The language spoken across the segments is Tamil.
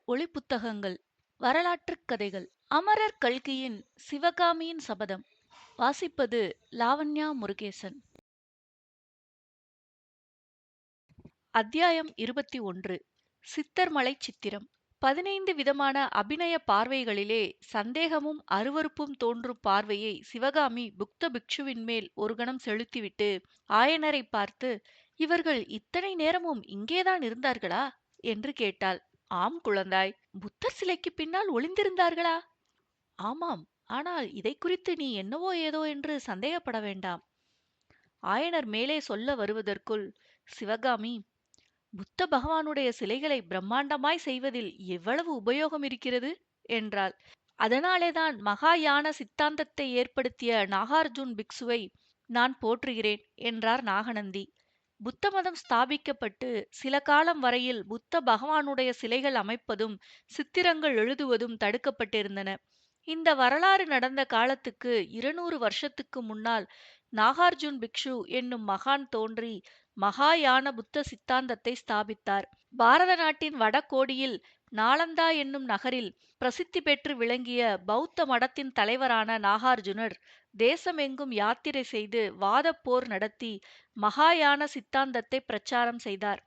ஒளி புத்தகங்கள், வரலாற்றுக் கதைகள். அமரர் கல்கியின் சிவகாமியின் சபதம். வாசிப்பது லாவண்யா முருகேசன். அத்தியாயம் 21. சித்தர்மலை சித்திரம். 15 விதமான அபிநய பார்வைகளிலே சந்தேகமும் அருவருப்பும் தோன்றும் பார்வையை சிவகாமி புத்த பிக்ஷுவின் மேல் ஒரு கணம் செலுத்திவிட்டு ஆயனரை பார்த்து, இவர்கள் இத்தனை நேரமும் இங்கேதான் இருந்தார்களா என்று கேட்டாள். ஆம் குழந்தாய். புத்தர் சிலைக்கு பின்னால் ஒளிந்திருந்தார்களா? ஆமாம். ஆனால் இதை குறித்து நீ என்னவோ ஏதோ என்று சந்தேகப்பட வேண்டாம். ஆயனர் மேலே சொல்ல வருவதற்குள் சிவகாமி, புத்த பகவானுடைய சிலைகளை பிரம்மாண்டமாய் செய்வதில் எவ்வளவு உபயோகம் இருக்கிறது என்றாள். அதனாலேதான் மகாயான சித்தாந்தத்தை ஏற்படுத்திய நாகார்ஜுன் பிக்ஷுவை நான் போற்றுகிறேன் என்றார் நாகநந்தி. புத்த மதம் ஸ்தாபிக்கப்பட்டு சில காலம் வரையில் புத்த பகவானுடைய சிலைகள் அமைப்பதும் சித்திரங்கள் எழுதுவதும் தடுக்கப்பட்டிருந்தன. இந்த வரலாறு நடந்த காலத்துக்கு 200 வருஷத்துக்கு முன்னால் நாகார்ஜுன் பிக்ஷு என்னும் மகான் தோன்றி மகாயான புத்த சித்தாந்தத்தை ஸ்தாபித்தார். பாரத நாட்டின் வடகோடியில் நாலந்தா என்னும் நகரில் பிரசித்தி பெற்று விளங்கிய பௌத்த மடத்தின் தலைவரான நாகார்ஜுனர் தேசமெங்கும் யாத்திரை செய்து வாதப்போர் நடத்தி மகாயான சித்தாந்தத்தை பிரச்சாரம் செய்தார்.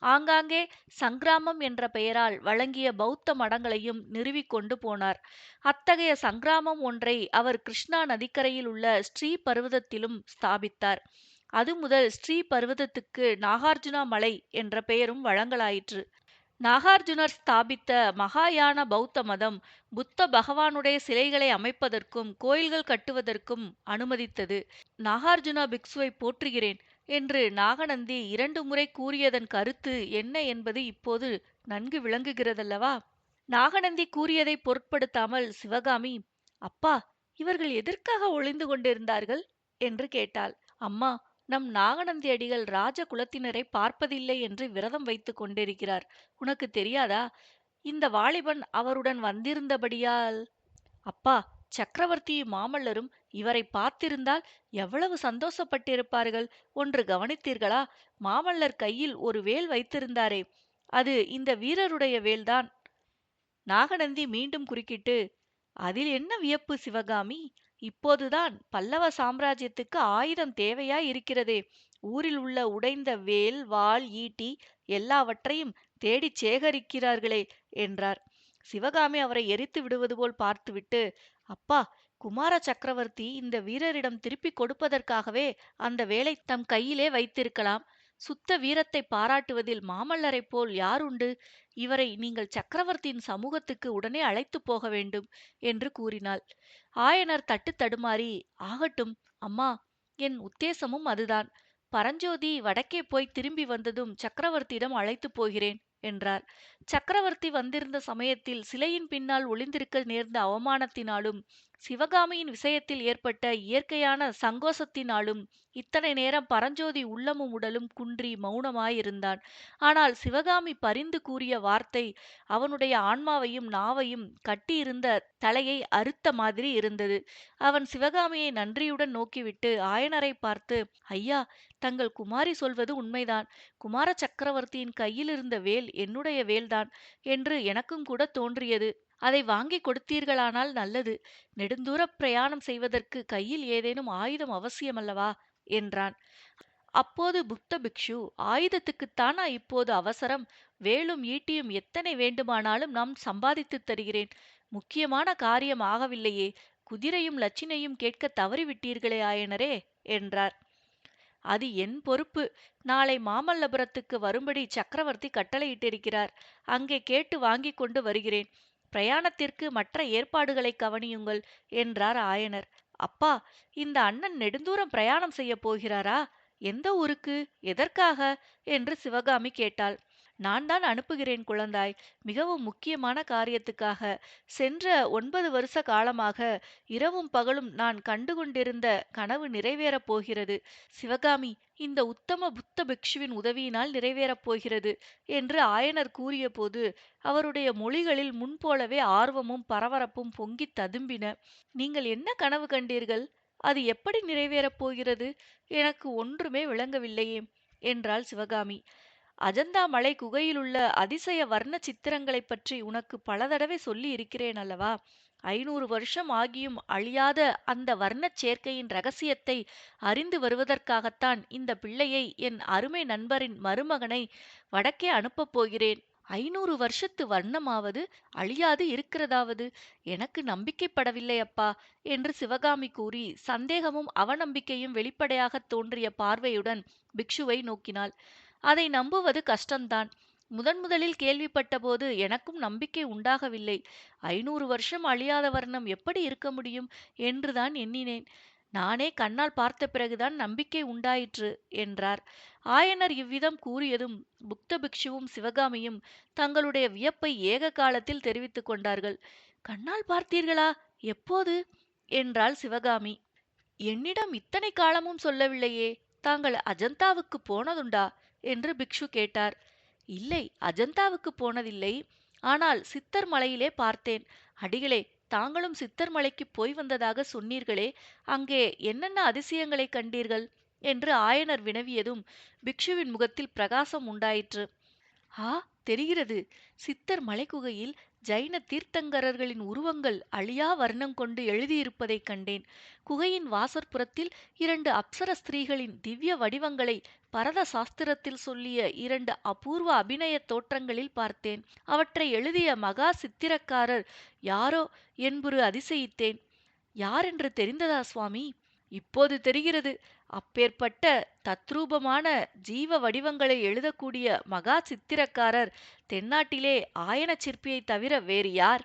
ஆங்காங்கே சங்கிராமம் என்ற பெயரால் வழங்கிய பௌத்த மடங்களையும் நிறுவிக் கொண்டு போனார். அத்தகைய சங்கிராமம் ஒன்றை அவர் கிருஷ்ணா நதிக்கரையில் உள்ள ஸ்ரீ பர்வதத்திலும் ஸ்தாபித்தார். அது முதல் ஸ்ரீ பர்வதத்துக்கு நாகார்ஜுனா மலை என்ற பெயரும் வழங்கலாயிற்று. நாகார்ஜுனர் ஸ்தாபித்த மகாயான பௌத்த மதம் புத்த பகவானுடைய சிலைகளை அமைப்பதற்கும் கோயில்கள் கட்டுவதற்கும் அனுமதித்தது. நாகார்ஜுனா பிக்ஷுவை போற்றுகிறேன் என்று நாகநந்தி 2 முறை கூறியதன் கருத்து என்ன என்பது இப்போது நன்கு விளங்குகிறதல்லவா? நாகநந்தி கூறியதை பொருட்படுத்தாமல் சிவகாமி, அப்பா, இவர்கள் எதற்காக ஒளிந்து கொண்டிருந்தார்கள் என்று கேட்டாள். அம்மா, நம் நாகநந்தி அடிகள் ராஜ குலத்தினரை பார்ப்பதில்லை என்று விரதம் வைத்துக் கொண்டிருக்கிறார். உனக்கு தெரியாதா? இந்த வாலிபன் அவருடன் வந்திருந்தபடியால். அப்பா, சக்கரவர்த்தியும் மாமல்லரும் இவரை பார்த்திருந்தால் எவ்வளவு சந்தோஷப்பட்டிருப்பார்கள். ஒன்று கவனித்தீர்களா? மாமல்லர் கையில் ஒரு வேல் வைத்திருந்தாரே, அது இந்த வீரருடைய வேல்தான். நாகநந்தி மீண்டும் குறுக்கிட்டு, அதில் என்ன வியப்பு சிவகாமி? இப்போதுதான் பல்லவ சாம்ராஜ்யத்துக்கு ஆயுதம் தேவையாய் இருக்கிறதே. ஊரில் உள்ள உடைந்த வேல், வாள், ஈட்டி எல்லாவற்றையும் தேடிச் சேகரிக்கிறார்களே என்றார். சிவகாமி அவரை எரித்து விடுவது போல் பார்த்துவிட்டு, அப்பா, குமார சக்கரவர்த்தி இந்த வீரரிடம் திருப்பிக் கொடுப்பதற்காகவே அந்த வேலை தம் கையிலே வைத்திருக்கலாம். சுத்த வீரத்தை பாராட்டுவதில் மாமல்லரைப் போல் யாருண்டு? இவரை நீங்கள் சக்கரவர்த்தியின் சமூகத்துக்கு உடனே அழைத்துப் போக வேண்டும் என்று கூறினாள். ஆயனர் தட்டு தடுமாறி, ஆகட்டும் அம்மா, என் உத்தேசமும் அதுதான். பரஞ்சோதி வடக்கே போய் திரும்பி வந்ததும் சக்கரவர்த்தியிடம் அழைத்துப் போகிறேன் என்றார். சக்கரவர்த்தி வந்திருந்த சமயத்தில் சிலையின் பின்னால் ஒளிந்திருக்க நேர்ந்த அவமானத்தினாலும் சிவகாமியின் விஷயத்தில் ஏற்பட்ட இயற்கையான சங்கோசத்தினாலும் இத்தனை நேரம் பரஞ்சோதி உள்ளமும் உடலும் குன்றி மௌனமாயிருந்தான். ஆனால் சிவகாமி பரிந்து கூறிய வார்த்தை அவனுடைய ஆன்மாவையும் நாவையும் கட்டியிருந்த தலையை அறுத்த மாதிரி இருந்தது. அவன் சிவகாமியை நன்றியுடன் நோக்கிவிட்டு ஆயனரை பார்த்து, ஐயா, தங்கள் குமாரி சொல்வது உண்மைதான். குமார சக்கரவர்த்தியின் கையில் இருந்த வேல் என்னுடைய வேல்தான் என்று எனக்கும் கூட தோன்றியது. அதை வாங்கி கொடுத்தீர்களானால் நல்லது. நெடுந்தூர பிரயாணம் செய்வதற்கு கையில் ஏதேனும் ஆயுதம் அவசியமல்லவா என்றான். அப்போது புத்த பிக்ஷு, ஆயுதத்துக்குத்தானா இப்போது அவசரம்? வேலும் ஈட்டியும் எத்தனை வேண்டுமானாலும் நான் சம்பாதித்துத் தருகிறேன். முக்கியமான காரியம் ஆகவில்லையே, குதிரையும் லட்சினையும் கேட்க தவறிவிட்டீர்களே ஆயனரே என்றார். அது என் பொறுப்பு. நாளை மாமல்லபுரத்துக்கு வரும்படி சக்கரவர்த்தி கட்டளையிட்டிருக்கிறார். அங்கே கேட்டு வாங்கிக் கொண்டு வருகிறேன். பிரயாணத்திற்கு மற்ற ஏற்பாடுகளை கவனியுங்கள் என்றார் ஆயனர். அப்பா, இந்த அண்ணன் நெடுந்தூரம் பிரயாணம் செய்யப் போகிறாரா? எந்த ஊருக்கு? எதற்காக என்று சிவகாமி கேட்டாள். நான் தான் அனுப்புகிறேன் குழந்தாய். மிகவும் முக்கியமான காரியத்துக்காக. சென்ற 9 வருஷ காலமாக இரவும் பகலும் நான் கண்டுகொண்டிருந்த கனவு நிறைவேறப் போகிறது. சிவகாமி, இந்த உத்தம புத்த பிக்ஷுவின் உதவியினால் நிறைவேறப் போகிறது என்று ஆயனர் கூறியபோது அவருடைய மொழிகளில் முன்போலவே ஆர்வமும் பரபரப்பும் பொங்கித் ததும்பின. நீங்கள் என்ன கனவு கண்டீர்கள்? அது எப்படி நிறைவேறப் போகிறது? எனக்கு ஒன்றுமே விளங்கவில்லையே என்றாள் சிவகாமி. அஜந்தா மலை குகையிலுள்ள அதிசய வர்ண சித்திரங்களைப் பற்றி உனக்கு பல தடவை சொல்லி இருக்கிறேன் அல்லவா? 500 வருஷம் ஆகியும் அழியாத அந்த வர்ணச் சேர்க்கையின் ரகசியத்தை அறிந்து வருவதற்காகத்தான் இந்த பிள்ளையை, என் அருமை நண்பரின் மருமகனை, வடக்கே அனுப்பப் போகிறேன். 500 வருஷத்து வர்ணமாவது அழியாது இருக்கிறதாவது எனக்கு நம்பிக்கைப்படவில்லை அப்பா, என்று சிவகாமி கூறி சந்தேகமும் அவநம்பிக்கையும் வெளிப்படையாகத் தோன்றிய பார்வையுடன் பிக்ஷுவை நோக்கினாள். அதை நம்புவது கஷ்டந்தான். முதலில் கேள்விப்பட்டபோது எனக்கும் நம்பிக்கை உண்டாகவில்லை. 500 வருஷம் அழியாத வர்ணம் எப்படி இருக்க முடியும் என்றுதான் எண்ணினேன். நானே கண்ணால் பார்த்த பிறகுதான் நம்பிக்கை உண்டாயிற்று, என்றார். ஆயனர் இவ்விதம் கூறியதும் புக்த பிக்ஷுவும் சிவகாமியும் தங்களுடைய வியப்பை ஏக காலத்தில் தெரிவித்துக் கொண்டார்கள். கண்ணால் பார்த்தீர்களா? எப்போது? என்றாள் சிவகாமி. என்னிடம் இத்தனை காலமும் சொல்லவில்லையே. தாங்கள் அஜந்தாவுக்கு போனதுண்டா? என்று பிக்ஷு கேட்டார். இல்லை, அஜந்தாவுக்கு போனதில்லை. ஆனால் சித்தர் மலையிலே பார்த்தேன். அடிகளே, தாங்களும் சித்தர் மலைக்கு போய் வந்ததாக சொன்னீர்களே, அங்கே என்னென்ன அதிசயங்களை கண்டீர்கள்? என்று ஆயனர் வினவியதும் பிக்ஷுவின் முகத்தில் பிரகாசம் உண்டாயிற்று. ஆ, தெரிகிறது. சித்தர் மலைக்குகையில் ஜைன தீர்த்தங்கரர்களின் உருவங்கள் அழியா வர்ணம் கொண்டு எழுதியிருப்பதைக் கண்டேன். குகையின் வாசற்புறத்தில் 2 அப்சர ஸ்திரீகளின் திவ்ய வடிவங்களை பரத சாஸ்திரத்தில் சொல்லிய 2 அபூர்வ அபிநய தோற்றங்களில் பார்த்தேன். அவற்றை எழுதிய மகா சித்திரக்காரர் யாரோ என்புரு அதிசயித்தேன். யாரென்று தெரிந்ததா சுவாமி? இப்போது தெரிகிறது. அப்பேற்பட்ட தத்ரூபமான ஜீவ வடிவங்களை எழுதக்கூடிய மகா சித்திரக்காரர் தென்னாட்டிலே ஆயனச் சிற்பியைத் தவிர வேறு யார்?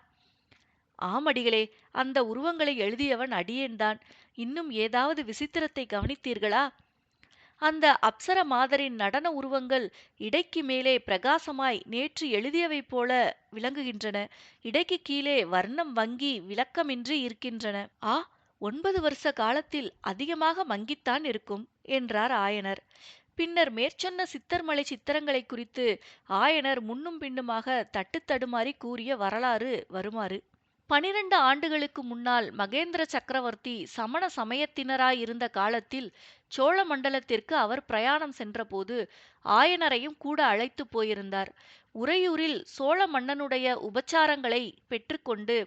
ஆமடிகளே, அந்த உருவங்களை எழுதியவன் அடியேன்தான். இன்னும் ஏதாவது விசித்திரத்தை கவனித்தீர்களா? அந்த அப்சர மாதரின் நடன உருவங்கள் இடைக்கு மேலே பிரகாசமாய் நேற்று எழுதியவை போல விளங்குகின்றன. இடைக்கு கீழே வர்ணம் வங்கி விளக்கமின்றி இருக்கின்றன. ஆ, 9 வருஷ காலத்தில் அதிகமாக மங்கித்தான் இருக்கும், என்றார் ஆயனர். பின்னர் மேற்சொன்ன சித்தர்மலை சித்திரங்களை குறித்து ஆயனர் முன்னும் பின்னுமாக தட்டு தடுமாறி கூறிய வரலாறு வருமாறு. 12 ஆண்டுகளுக்கு முன்னால் மகேந்திர சக்கரவர்த்தி சமண சமயத்தினராயிருந்த காலத்தில் சோழ மண்டலத்திற்கு அவர் பிரயாணம் சென்றபோது ஆயனரையும் கூட அழைத்து போயிருந்தார். உறையூரில் சோழ மன்னனுடைய உபச்சாரங்களை பெற்றுக்கொண்டு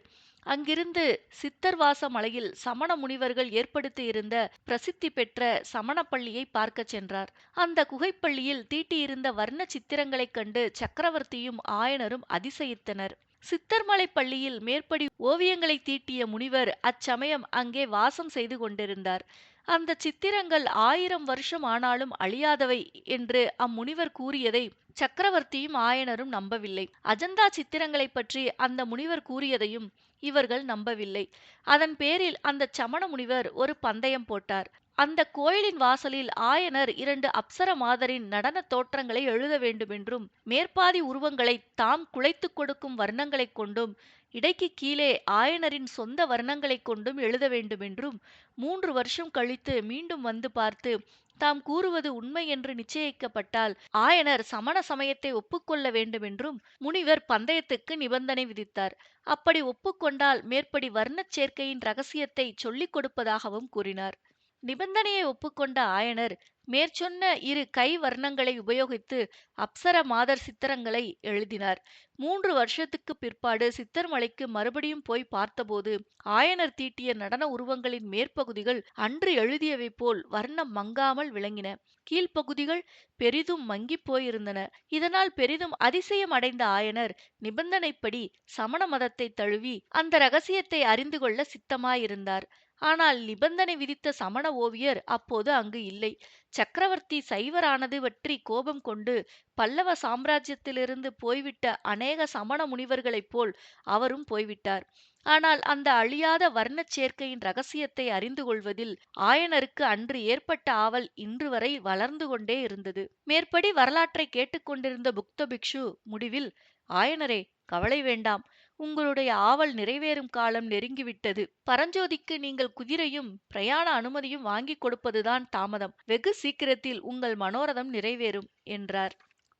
அங்கிருந்து சித்தர்வாச மலையில் சமண முனிவர்கள் ஏற்படுத்தியிருந்த பிரசித்தி பெற்ற சமணப்பள்ளியை பார்க்கச் சென்றார். அந்த குகைப்பள்ளியில் தீட்டியிருந்த வர்ண சித்திரங்களைக் கண்டு சக்கரவர்த்தியும் ஆயனரும் அதிசயித்தனர். சித்தர்மலை பள்ளியில் மேற்படி ஓவியங்களை தீட்டிய முனிவர் அச்சமயம் அங்கே வாசம் செய்து கொண்டிருந்தார். அந்த சித்திரங்கள் 1000 வருஷம் ஆனாலும் அழியாதவை என்று அம்முனிவர் கூறியதை சக்கரவர்த்தியும் ஆயனரும் நம்பவில்லை. அஜந்தா சித்திரங்களைப் பற்றி அந்த முனிவர் கூறியதையும் இவர்கள் நம்பவில்லை. அதன் பேரில் அந்த சமண முனிவர் ஒரு பந்தயம் போட்டார். அந்த கோயிலின் வாசலில் ஆயனர் 2 அப்சர மாதரின் நடன தோற்றங்களை எழுத வேண்டுமென்றும், மேற்பாதி உருவங்களை தாம் குழைத்துக் கொடுக்கும் வர்ணங்களைக் கொண்டும், இடைக்கு கீழே ஆயனரின் சொந்த வர்ணங்களைக் கொண்டும் எழுத வேண்டுமென்றும், 3 வருஷம் கழித்து மீண்டும் வந்து பார்த்து தாம் கூறுவது உண்மை என்று நிச்சயிக்கப்பட்டால் ஆயனர் சமண சமயத்தை ஒப்புக்கொள்ள வேண்டுமென்றும் முனிவர் பந்தயத்துக்கு நிபந்தனை விதித்தார். அப்படி ஒப்புக்கொண்டால் மேற்படி வர்ணச் சேர்க்கையின் ரகசியத்தை சொல்லிக் கொடுப்பதாகவும் கூறினார். நிபந்தனையை ஒப்புக்கொண்ட ஆயனர் மேற்சொன்ன 2 கை வர்ணங்களை உபயோகித்து அப்சர மாதர் சித்திரங்களை எழுதினார். 3 வருஷத்துக்கு பிற்பாடு சித்தர்மலைக்கு மறுபடியும் போய் பார்த்தபோது ஆயனர் தீட்டிய நடன உருவங்களின் மேற்பகுதிகள் அன்று எழுதியவை போல் வர்ணம் மங்காமல் விளங்கின. கீழ்ப்பகுதிகள் பெரிதும் மங்கிப் போயிருந்தன. இதனால் பெரிதும் அதிசயம் அடைந்த ஆயனர் நிபந்தனைப்படி சமண மதத்தை தழுவி அந்த ரகசியத்தை அறிந்து கொள்ள சித்தமாயிருந்தார். ஆனால் நிபந்தனை விதித்த சமண ஓவியர் அப்போது அங்கு இல்லை. சக்கரவர்த்தி சைவரானது பற்றி கோபம் கொண்டு பல்லவ சாம்ராஜ்யத்திலிருந்து போய்விட்ட அநேக சமண முனிவர்களைப் போல் அவரும் போய்விட்டார். ஆனால் அந்த அழியாத வர்ணச் சேர்க்கையின் ரகசியத்தை அறிந்து கொள்வதில் ஆயனருக்கு அன்று ஏற்பட்ட ஆவல் இன்று வரை வளர்ந்து கொண்டே இருந்தது. மேற்படி வரலாற்றை கேட்டுக்கொண்டிருந்த புக்த பிக்ஷு முடிவில், ஆயனரே, கவலை வேண்டாம். உங்களுடைய ஆவல் நிறைவேறும் காலம் நெருங்கிவிட்டது. பரஞ்சோதிக்கு நீங்கள் குதிரையும் பிரயாண அனுமதியும் வாங்கிக் கொடுப்பதுதான் தாமதம். வெகு சீக்கிரத்தில் உங்கள் மனோரதம் நிறைவேறும், என்றார்.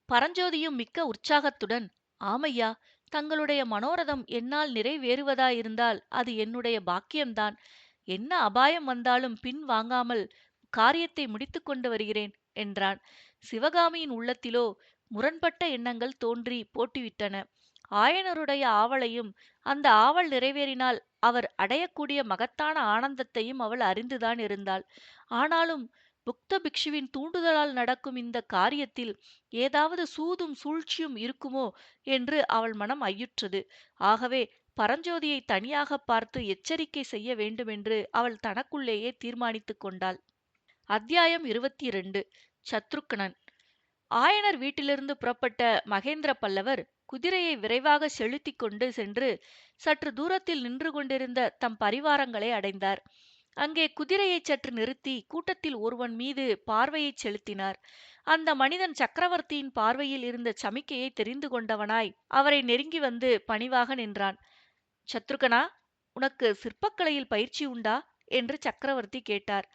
பரஞ்சோதியும் மிக்க உற்சாகத்துடன், ஆமையா, தங்களுடைய மனோரதம் என்னால் நிறைவேறுவதாயிருந்தால் அது என்னுடைய பாக்கியம்தான். என்ன அபாயம் வந்தாலும் பின் வாங்காமல் காரியத்தை முடித்து கொண்டு வருகிறேன், என்றான். சிவகாமியின் உள்ளத்திலோ முரண்பட்ட எண்ணங்கள் தோன்றி போட்டியிட்டன. ஆயனருடைய ஆவலையும், அந்த ஆவல் நிறைவேறினால் அவர் அடையக்கூடிய மகத்தான ஆனந்தத்தையும் அவள் அறிந்துதான் இருந்தாள். ஆனாலும் புக்த பிக்ஷுவின் தூண்டுதலால் நடக்கும் இந்த காரியத்தில் ஏதாவது சூதும் சூழ்ச்சியும் இருக்குமோ என்று அவள் மனம் ஐயுற்றது. ஆகவே பரஞ்சோதியை தனியாக பார்த்து எச்சரிக்கை செய்ய வேண்டுமென்று அவள் தனக்குள்ளேயே தீர்மானித்துக் கொண்டாள். அத்தியாயம் 22. சத்ருக்கனன். ஆயனர் வீட்டிலிருந்து புறப்பட்ட மகேந்திர பல்லவர் குதிரையை விரைவாக செலுத்திக் கொண்டு சென்று சற்று தூரத்தில் நின்று கொண்டிருந்த தம் பரிவாரங்களை அடைந்தார். அங்கே குதிரையை சற்று நிறுத்தி கூட்டத்தில் ஒருவன் மீது பார்வையைச் செலுத்தினார். அந்த மனிதன் சக்கரவர்த்தியின் பார்வையில் இருந்த சமிக்கையை தெரிந்து கொண்டவனாய் அவரை நெருங்கி வந்து பணிவாக நின்றான். சத்ருகனா, உனக்கு சிற்பக்கலையில் பயிற்சி உண்டா என்று சக்கரவர்த்தி கேட்டார்.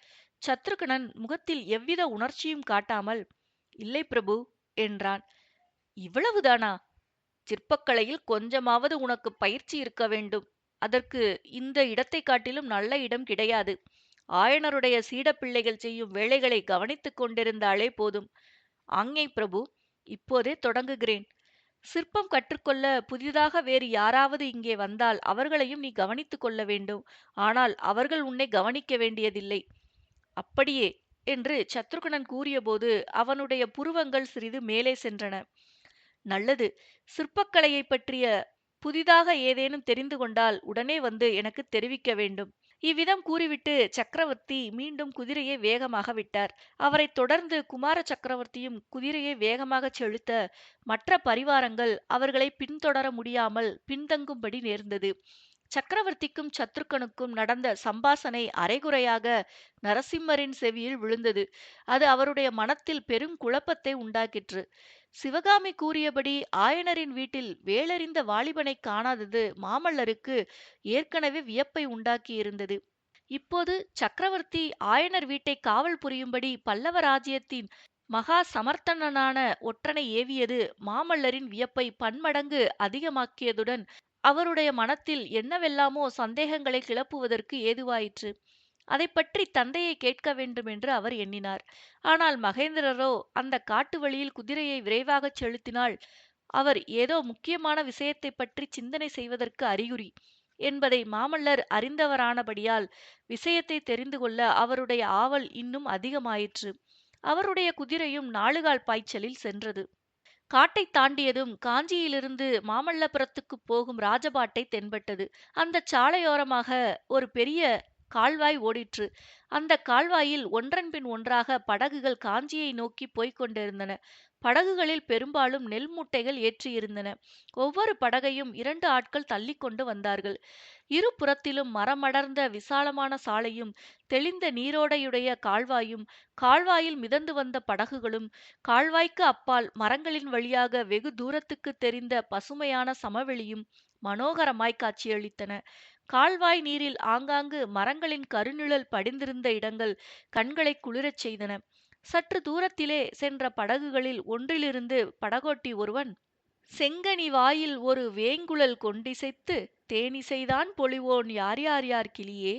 சத்ருகனன் முகத்தில் எவ்வித உணர்ச்சியும் காட்டாமல், இல்லை பிரபு என்றான். இவ்வளவுதானா? சிற்பக்கலையில் கொஞ்சமாவது உனக்கு பயிற்சி இருக்க வேண்டும். அதற்கு இந்த இடத்தை காட்டிலும் நல்ல இடம் கிடையாது. ஆயனருடைய சீடப்பிள்ளைகள் செய்யும் வேலைகளை கவனித்துக் கொண்டிருந்தாலே போதும். ஆஞ்ஞை பிரபு, இப்போதே தொடங்குகிறேன். சிற்பம் கற்றுக்கொள்ள புதிதாக வேறு யாராவது இங்கே வந்தால் அவர்களையும் நீ கவனித்துக் கொள்ள வேண்டும். ஆனால் அவர்கள் உன்னை கவனிக்க வேண்டியதில்லை. அப்படியே என்று சத்ருகனன் கூறியபோது அவனுடைய புருவங்கள் சிறிது மேலே சென்றன. நல்லது. சிற்பக்கலையைப் பற்றிய புதிதாக ஏதேனும் தெரிந்து கொண்டால் உடனே வந்து எனக்கு தெரிவிக்க வேண்டும். இவ்விதம் கூறிவிட்டு சக்கரவர்த்தி மீண்டும் குதிரையை வேகமாக விட்டார். அவரைத் தொடர்ந்து குமார சக்கரவர்த்தியும் குதிரையை வேகமாகச் செலுத்த மற்ற பரிவாரங்கள் அவர்களை பின்தொடர முடியாமல் பின்தங்கும்படி நேர்ந்தது. சக்கரவர்த்திக்கும் சத்ருக்கனுக்கும் நடந்த சம்பாசனை அரைகுறையாக நரசிம்மரின் செவியில் விழுந்தது. அது அவருடைய மனத்தில் பெரும் குழப்பத்தை உண்டாக்கிற்று. சிவகாமி கூறியபடி ஆயனரின் வீட்டில் வேலறிந்த வாலிபனை காணாதது மாமல்லருக்கு ஏற்கனவே வியப்பை உண்டாக்கியிருந்தது. இப்போது சக்கரவர்த்தி ஆயனர் வீட்டை காவல் புரியும்படி பல்லவ ராஜ்யத்தின் மகா சமர்த்தனனான ஒற்றனை ஏவியது மாமல்லரின் வியப்பை பன்மடங்கு அதிகமாக்கியதுடன் அவருடைய மனத்தில் என்னவெல்லாமோ சந்தேகங்களை கிளப்புவதற்கு ஏதுவாயிற்று. அதைப் பற்றி தந்தையை கேட்க வேண்டுமென்று அவர் எண்ணினார். ஆனால் மகேந்திரரோ அந்த காட்டு வழியில் குதிரையை விரைவாகச் செலுத்தினால் அவர் ஏதோ முக்கியமான விஷயத்தைப் பற்றி சிந்தனை செய்வதற்கு அறிகுறி என்பதை மாமல்லர் அறிந்தவரானபடியால் விஷயத்தை தெரிந்து கொள்ள அவருடைய ஆவல் இன்னும் அதிகமாயிற்று. அவருடைய குதிரையும் நாலுகால் பாய்ச்சலில் சென்றது. காட்டைத் தாண்டியதும் காஞ்சியிலிருந்து மாமல்லபுரத்துக்குப் போகும் ராஜபாட்டை தென்பட்டது. அந்தச் சாலையோரமாக ஒரு பெரிய கால்வாய் ஓடிற்று. அந்தக் கால்வாயில் ஒன்றன் பின் ஒன்றாக படகுகள் காஞ்சியை நோக்கிப் போய்க் கொண்டிருந்தன. படகுகளில் பெரும்பாலும் நெல் மூட்டைகள் ஏற்றியிருந்தன. ஒவ்வொரு படகையும் 2 ஆட்கள் தள்ளிக் கொண்டு வந்தார்கள். இருபுறத்திலும் மரமடர்ந்த விசாலமான சாலையும் தெளிந்த நீரோடையுடைய கால்வாயும் கால்வாயில் மிதந்து வந்த படகுகளும் கால்வாய்க்கு அப்பால் மரங்களின் வழியாக வெகு தூரத்துக்கு தெரிந்த பசுமையான சமவெளியும் மனோகரமாய் காட்சியளித்தன. கால்வாய் நீரில் ஆங்காங்கு மரங்களின் கருநிழல் படிந்திருந்த இடங்கள் கண்களை குளிரச் செய்தன. சற்று தூரத்திலே சென்ற படகுகளில் ஒன்றிலிருந்து படகோட்டி ஒருவன், செங்கனி வாயில் ஒரு வேங்குழல் கொண்டிசைத்து தேனிசைதான் பொழிவோன் யார் யார் யார் கிளியே,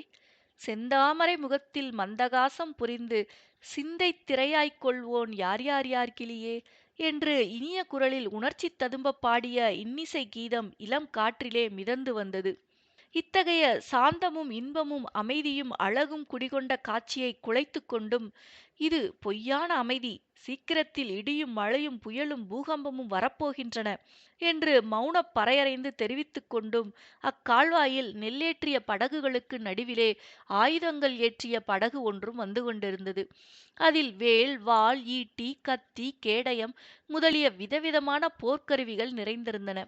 செந்தாமரை முகத்தில் மந்தகாசம் புரிந்து சிந்தைத் திரையாய்க் கொள்வோன் யார் யார் யார் கிளியே என்று இனிய குரலில் உணர்ச்சி ததும்பப் பாடிய இன்னிசை கீதம் இளம் காற்றிலே மிதந்து வந்தது. இத்தகைய சாந்தமும் இன்பமும் அமைதியும் அழகும் குடிகொண்ட காட்சியை குலைத்து கொண்டும், இது பொய்யான அமைதி, சீக்கிரத்தில் இடியும் மழையும் புயலும் பூகம்பமும் வரப்போகின்றன என்று மௌனப் பறையறைந்து தெரிவித்துக் கொண்டும் அக்கால்வாயில் நெல்லேற்றிய படகுகளுக்கு நடுவிலே ஆயுதங்கள் ஏற்றிய படகு ஒன்றும் வந்து கொண்டிருந்தது. அதில் வேல், வாள், ஈட்டி, கத்தி, கேடயம் முதலிய விதவிதமான போர்க்கருவிகள் நிறைந்திருந்தன.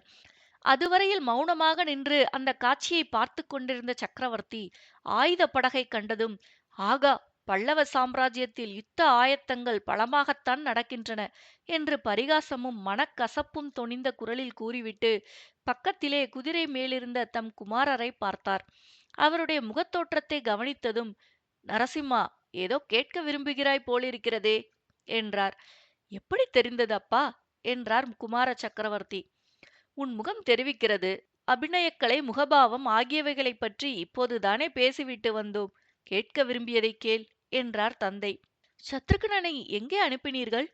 அதுவரையில் மௌனமாக நின்று அந்த காட்சியை பார்த்து கொண்டிருந்த சக்கரவர்த்தி ஆயுத படகை கண்டதும், ஆகா, பல்லவ சாம்ராஜ்யத்தில் யுத்த ஆயத்தங்கள் பலமாகத்தான் நடக்கின்றன என்று பரிகாசமும் மனக்கசப்பும் தொனிந்த குரலில் கூறிவிட்டு பக்கத்திலே குதிரை மேலிருந்த தம் குமாரரை பார்த்தார். அவருடைய முகத்தோற்றத்தை கவனித்ததும், நரசிம்மா, ஏதோ கேட்க விரும்புகிறாய் போலிருக்கிறதே என்றார். எப்படி தெரிந்தது அப்பா என்றார் குமார சக்கரவர்த்தி. உன் முகம் தெரிவிக்கிறது. அபிநயக்கலை, முகபாவம் ஆகியவைகளைப் பற்றி இப்போதுதானே பேசிவிட்டு வந்தோம். கேட்க விரும்பியதை கேள் என்றார் தந்தை. சத்ருகனனை எங்கே அனுப்பினீர்கள்?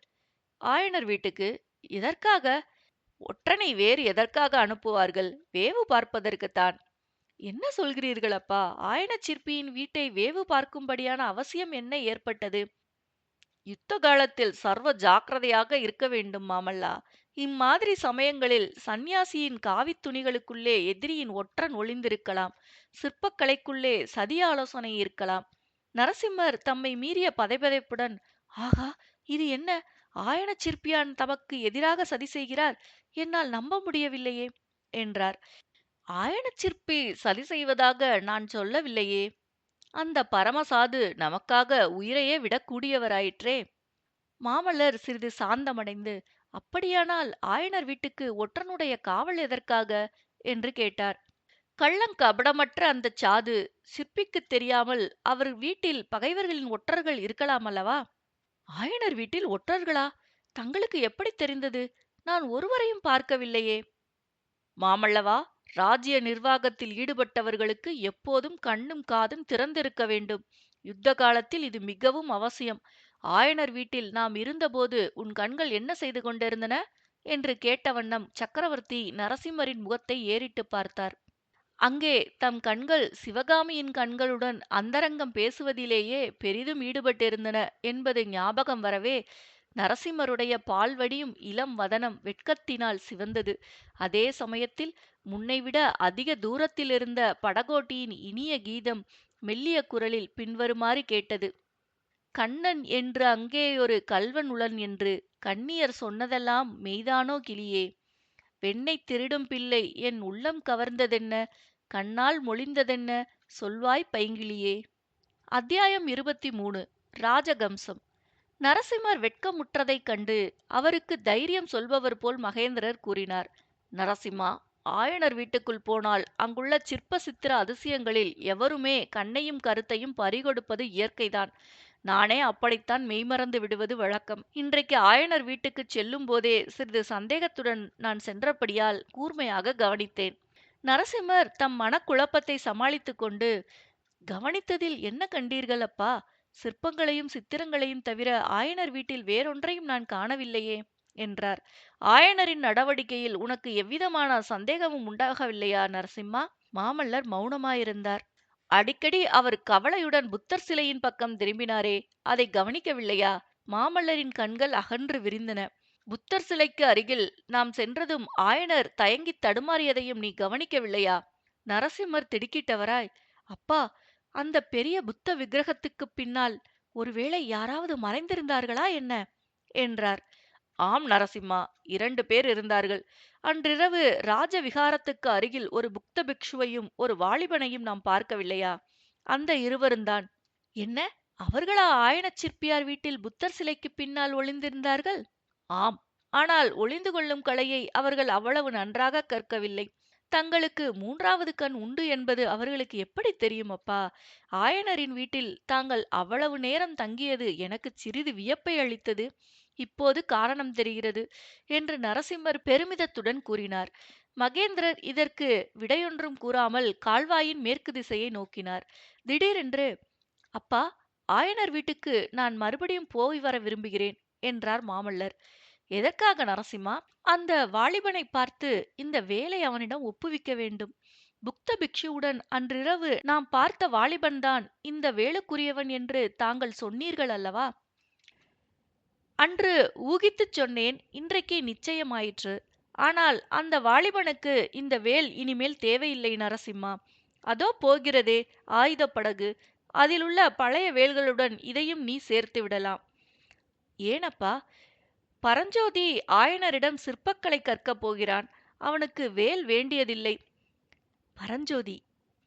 ஆயனர் வீட்டுக்கு. எதற்காக? ஒற்றனை வேறு எதற்காக அனுப்புவார்கள்? வேவு பார்ப்பதற்குத்தான். என்ன சொல்கிறீர்கள் அப்பா? ஆயனச் சிற்பியின் வீட்டை வேவு பார்க்கும்படியான அவசியம் என்ன ஏற்பட்டது? யுத்த காலத்தில் சர்வ ஜாக்கிரதையாக இருக்க வேண்டும் மாமல்லா. இம்மாதிரி சமயங்களில் சந்நியாசியின் காவித் துணிகளுக்குள்ளே எதிரியின் ஒற்றன் ஒளிந்திருக்கலாம். சிற்பக்கலைக்குள்ளே சதி ஆலோசனை இருக்கலாம். நரசிம்மர் தம்மை மீறிய பதைபதைப்புடன், ஆகா, இது என்ன? ஆயனச் சிற்பியான் தமக்கு எதிராக சதி செய்கிறார். என்னால் நம்ப முடியவில்லையே என்றார். ஆயனச் சிற்பி சதி செய்வதாக நான் சொல்லவில்லையே. அந்த பரமசாது நமக்காக உயிரையே விடக்கூடியவராயிற்றே. மாமல்லர் சிறிது சாந்தமடைந்து, அப்படியானால் ஆயனர் வீட்டுக்கு ஒற்றனுடைய காவல் எதற்காக என்று கேட்டார். கள்ளங்கபடமற்ற அந்தச் சாது சிற்பிக்குத் தெரியாமல் அவர் வீட்டில் பகைவர்களின் ஒற்றர்கள் இருக்கலாம் அல்லவா? ஆயனர் வீட்டில் ஒற்றர்களா? தங்களுக்கு எப்படி தெரிந்தது? நான் ஒருவரையும் பார்க்கவில்லையே. மாமல்லவா, ராஜ்ய நிர்வாகத்தில் ஈடுபட்டவர்களுக்கு எப்போதும் கண்ணும் காதும் திறந்திருக்க வேண்டும். யுத்த காலத்தில் இது மிகவும் அவசியம். ஆயனர் வீட்டில் நாம் இருந்தபோது உன் கண்கள் என்ன செய்து கொண்டிருந்தன என்று கேட்ட வண்ணம் சக்கரவர்த்தி நரசிம்மரின் முகத்தை ஏறிட்டு பார்த்தார். அங்கே தம் கண்கள் சிவகாமியின் கண்களுடன் அந்தரங்கம் பேசுவதிலேயே பெரிதும் ஈடுபட்டிருந்தன என்பது ஞாபகம் வரவே நரசிம்மருடைய பால்வடியும் இளம் வதனம் வெட்கத்தினால் சிவந்தது. அதே சமயத்தில் முன்னைவிட அதிக தூரத்திலிருந்த படகோட்டியின் இனிய கீதம் மெல்லிய குரலில் பின்வருமாறு கேட்டது. கண்ணன் என்று அங்கேயொரு கள்வன் உளன் என்று கண்ணியர் சொன்னதெல்லாம் மெய்தானோ கிளியே? பெண்ணைத் திருடும் பிள்ளை என் உள்ளம் கவர்ந்ததென்ன? கண்ணால் மொழிந்ததென்ன? சொல்வாய் பைங்கிளியே. அத்தியாயம் 23. ராஜகம்சம். நரசிம்மர் வெட்கமுற்றதைக் கண்டு அவருக்கு தைரியம் சொல்பவர் போல் மகேந்திரர் கூறினார். நரசிம்மா, ஆயனர் வீட்டுக்குள் போனால் அங்குள்ள சிற்ப சித்திர அதிசயங்களில் எவருமே கண்ணையும் கருத்தையும் பறிகொடுப்பது இயற்கைதான். நானே அப்படித்தான் மெய்மறந்து விடுவது வழக்கம். இன்றைக்கு ஆயனர் வீட்டுக்குச் செல்லும் போதே சிறிது சந்தேகத்துடன் நான் சென்றபடியால் கூர்மையாக கவனித்தேன். நரசிம்மர் தம் மனக்குழப்பத்தை சமாளித்துக் கொண்டு, கவனித்ததில் என்ன கண்டீர்கள் அப்பா? சிற்பங்களையும் சித்திரங்களையும் தவிர ஆயனர் வீட்டில் வேறொன்றையும் நான் காணவில்லையே என்றார். ஆயனரின் நடவடிக்கையில் உனக்கு எவ்விதமான சந்தேகமும் உண்டாகவில்லையா நரசிம்மா? மாமல்லர் மௌனமாயிருந்தார். அடிக்கடி அவர் கவலையுடன் புத்தர் சிலையின் பக்கம் திரும்பினாரே, அதை கவனிக்கவில்லையா? மாமல்லரின் கண்கள் அகன்று விரிந்தன. புத்தர் சிலைக்கு அருகில் நாம் சென்றதும் ஆயனர் தயங்கித் தடுமாறியதையும் நீ கவனிக்கவில்லையா? நரசிம்மர் திடுக்கிட்டவராய், அப்பா, அந்த பெரிய புத்த விக்கிரகத்துக்குப் பின்னால் ஒருவேளை யாராவது மறைந்திருந்தார்களா என்ன என்றார். ஆம் நரசிம்மா, 2 பேர் இருந்தார்கள். அன்றிரவு ராஜவிகாரத்துக்கு அருகில் ஒரு புத்த பிக்ஷுவையும் ஒரு வாலிபனையும் நாம் பார்க்கவில்லையா? அந்த இருவருந்தான். என்ன, அவர்களா ஆயனச் சிற்பியார் வீட்டில் புத்தர் சிலைக்குப் பின்னால் ஒளிந்திருந்தார்கள்? ஆம். ஆனால் ஒளிந்து கொள்ளும் கலையை அவர்கள் அவ்வளவு நன்றாக கற்கவில்லை. தங்களுக்கு 3வது கண் உண்டு என்பது அவர்களுக்கு எப்படி தெரியும் அப்பா? ஆயனரின் வீட்டில் தாங்கள் அவ்வளவு நேரம் தங்கியது எனக்கு சிறிது வியப்பை அளித்தது. இப்போது காரணம் தெரிகிறது என்று நரசிம்மர் பெருமிதத்துடன் கூறினார். மகேந்திரர் இதற்கு விடையொன்றும் கூறாமல் கால்வாயின் மேற்கு திசையை நோக்கினார். திடீரென்று, அப்பா, ஆயனர் வீட்டுக்கு நான் மறுபடியும் போய் வர விரும்புகிறேன் என்றார் மாமல்லர். எதற்காக நரசிம்மா? அந்த வாலிபனை பார்த்து இந்த வேலை அவனிடம் ஒப்புவிக்க வேண்டும். புத்த பிக்ஷுவுடன் அன்றிரவு நாம் பார்த்த வாலிபன்தான் இந்த வேலுக்குரியவன் என்று தாங்கள் சொன்னீர்கள் அல்லவா? அன்று ஊகித்துச் சொன்னேன், இன்றைக்கு நிச்சயமாயிற்று. ஆனால் அந்த வாலிபனுக்கு இந்த வேல் இனிமேல் தேவையில்லை நரசிம்மா. அதோ போகிறதே ஆயுதப் படகு, அதிலுள்ள பழைய வேல்களுடன் இதையும் நீ சேர்த்து விடலாம். ஏனப்பா? பரஞ்சோதி ஆயனரிடம் சிற்பக்கலை கற்கப் போகிறான். அவனுக்கு வேல் வேண்டியதில்லை. பரஞ்சோதி,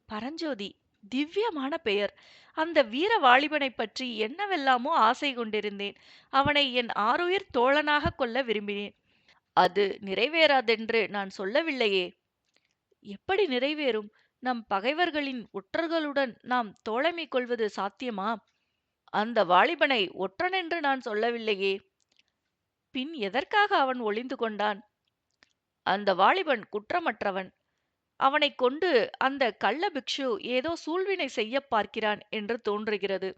பரஞ்சோதி, திவ்யமான பெயர். அந்த வீர வாலிபனைப் பற்றி என்னவெல்லாமோ ஆசை கொண்டிருந்தேன். அவனை என் ஆருயிர் தோழனாகக் கொள்ள விரும்பினேன். அது நிறைவேறாதென்று நான் சொல்லவில்லையே. எப்படி நிறைவேறும்? நம் பகைவர்களின் ஒற்றர்களுடன் நாம் தோழமை கொள்வது சாத்தியமா? அந்த வாலிபனை ஒற்றனென்று நான் சொல்லவில்லையே. பின் எதற்காக அவன் ஒளிந்து கொண்டான்? அந்த வாலிபன் குற்றமற்றவன். அவனைக் கொண்டு அந்த கள்ள பிக்ஷு ஏதோ சூழ்வினை செய்யப் பார்க்கிறான் என்று தோன்றுகிறது.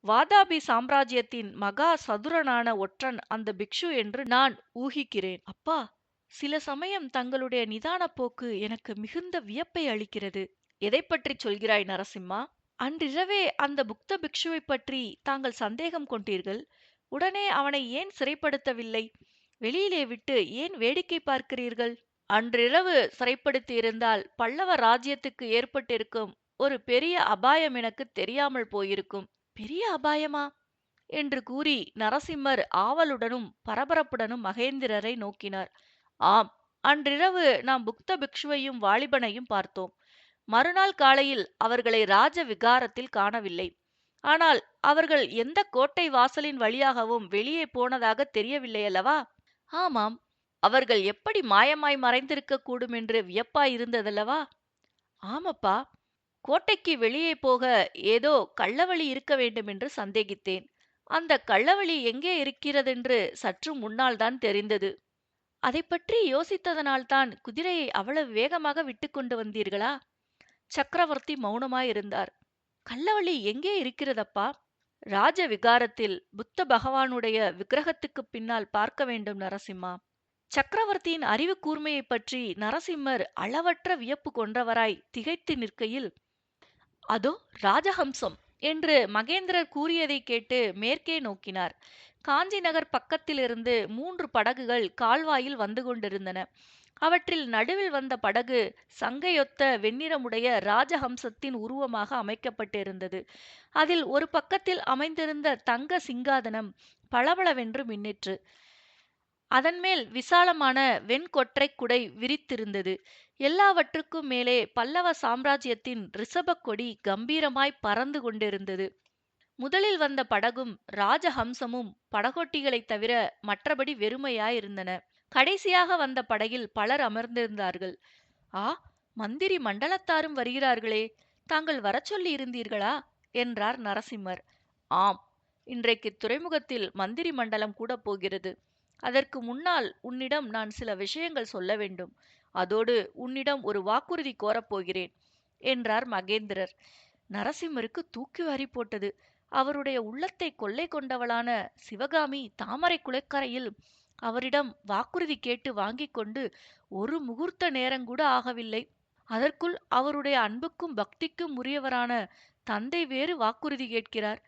வாதாபி சாம்ராஜ்யத்தின் மகா சதுரனான ஒற்றன் அந்த பிக்ஷு என்று நான் ஊகிக்கிறேன். அப்பா, சில சமயம் தங்களுடைய நிதான போக்கு எனக்கு மிகுந்த வியப்பை அளிக்கிறது. எதை பற்றி சொல்கிறாய் நரசிம்மா? அன்றிரவே அந்த புக்த பிக்ஷுவை பற்றி தாங்கள் சந்தேகம் கொண்டீர்கள். உடனே அவனை ஏன் சிறைப்படுத்தவில்லை? வெளியிலே விட்டு ஏன் வேடிக்கை பார்க்கிறீர்கள்? அன்றிரவு சிறைப்படுத்தியிருந்தால் பல்லவ ராஜ்யத்துக்கு ஏற்பட்டிருக்கும் ஒரு பெரிய அபாயம் எனக்கு தெரியாமல் போயிருக்கும். பெரிய அபாயமா? என்று கூறி நரசிம்மர் ஆவலுடனும் பரபரப்புடனும் மகேந்திரரை நோக்கினார். ஆம், அன்றிரவு நாம் புக்த பிக்ஷுவையும் வாலிபனையும் பார்த்தோம். மறுநாள் காலையில் அவர்களை ராஜ விகாரத்தில் காணவில்லை. ஆனால் அவர்கள் எந்த கோட்டை வாசலின் வழியாகவும் வெளியே போனதாக தெரியவில்லையல்லவா? ஆமாம். அவர்கள் எப்படி மாயமாய் மறைந்திருக்க கூடும் என்று வியப்பாயிருந்ததல்லவா? ஆமப்பா. கோட்டைக்கு வெளியே போக ஏதோ கள்ளவழி இருக்க வேண்டுமென்று சந்தேகித்தேன். அந்த கள்ளவழி எங்கே இருக்கிறதென்று சற்று முன்னால் தான் தெரிந்தது. அதைப் பற்றி யோசித்ததனால்தான் குதிரையை அவ்வளவு வேகமாக விட்டுக்கொண்டு வந்தீர்களா? சக்கரவர்த்தி மௌனமாயிருந்தார். கள்ளவழி எங்கே இருக்கிறதப்பா? ராஜ விகாரத்தில் புத்த பகவானுடைய விக்கிரகத்துக்குப் பின்னால் பார்க்க வேண்டும் நரசிம்மா. சக்கரவர்த்தியின் அறிவு கூர்மையைப் பற்றி நரசிம்மர் அளவற்ற வியப்பு கொண்டவராய் திகைத்து நிற்கையில், அதோ ராஜஹம்சம் என்று மகேந்திரர் கூறியதைக் கேட்டு மேற்கே நோக்கினார். காஞ்சி நகர் பக்கத்திலிருந்து 3 படகுகள் கால்வாயில் வந்து கொண்டிருந்தன. அவற்றில் நடுவில் வந்த படகு சங்கையொத்த வெண்ணிறமுடைய ராஜஹம்சத்தின் உருவமாக அமைக்கப்பட்டிருந்தது. அதில் ஒரு பக்கத்தில் அமைந்திருந்த தங்க சிங்காதனம் பளபளவென்று மின்னிற்று. அதன்மேல் விசாலமான வெண்கொற்றைக் குடை விரித்திருந்தது. எல்லாவற்றுக்கும் மேலே பல்லவ சாம்ராஜ்யத்தின் ரிஷபக் கொடி கம்பீரமாய் பறந்து கொண்டிருந்தது. முதலில் வந்த படகும் ராஜஹம்சமும் படகோட்டிகளைத் தவிர மற்றபடி வெறுமையாயிருந்தன. கடைசியாக வந்த படகில் பலர் அமர்ந்திருந்தார்கள். ஆ, மந்திரி மண்டலத்தாரும் வருகிறார்களே, தாங்கள் வரச் சொல்லி இருந்தீர்களா? என்றார் நரசிம்மர். ஆம், இன்றைக்கு துறைமுகத்தில் மந்திரி மண்டலம் கூட போகிறது. அதற்கு முன்னால் உன்னிடம் நான் சில விஷயங்கள் சொல்ல வேண்டும். அதோடு உன்னிடம் ஒரு வாக்குறுதி கோரப்போகிறேன் என்றார் மகேந்திரர். நரசிம்மருக்கு தூக்கி வாரி போட்டது. அவருடைய உள்ளத்தை கொள்ளை கொண்டவளான சிவகாமி தாமரை குளக்கரையில் அவரிடம் வாக்குறுதி கேட்டு வாங்கிக் கொண்டு ஒரு முகூர்த்த நேரங்கூட ஆகவில்லை. அதற்குள் அவருடைய அன்புக்கும் பக்திக்கும் உரியவரான தந்தை வேறு வாக்குறுதி கேட்கிறார்.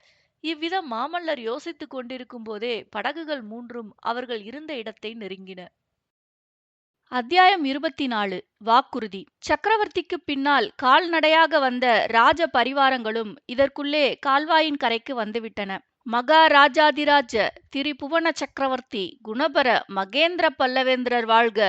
இவ்விதம் மாமல்லர் யோசித்துக் கொண்டிருக்கும் போதே படகுகள் 3ம் அவர்கள் இருந்த இடத்தை நெருங்கின. அத்தியாயம் 24. வாக்குறுதி. சக்கரவர்த்திக்கு பின்னால் கால்நடையாக வந்த ராஜ பரிவாரங்களும் இதற்குள்ளே கால்வாயின் கரைக்கு வந்துவிட்டன. மகாராஜாதிராஜ திரிபுவன சக்கரவர்த்தி குணபர மகேந்திர பல்லவேந்திரர் வாழ்க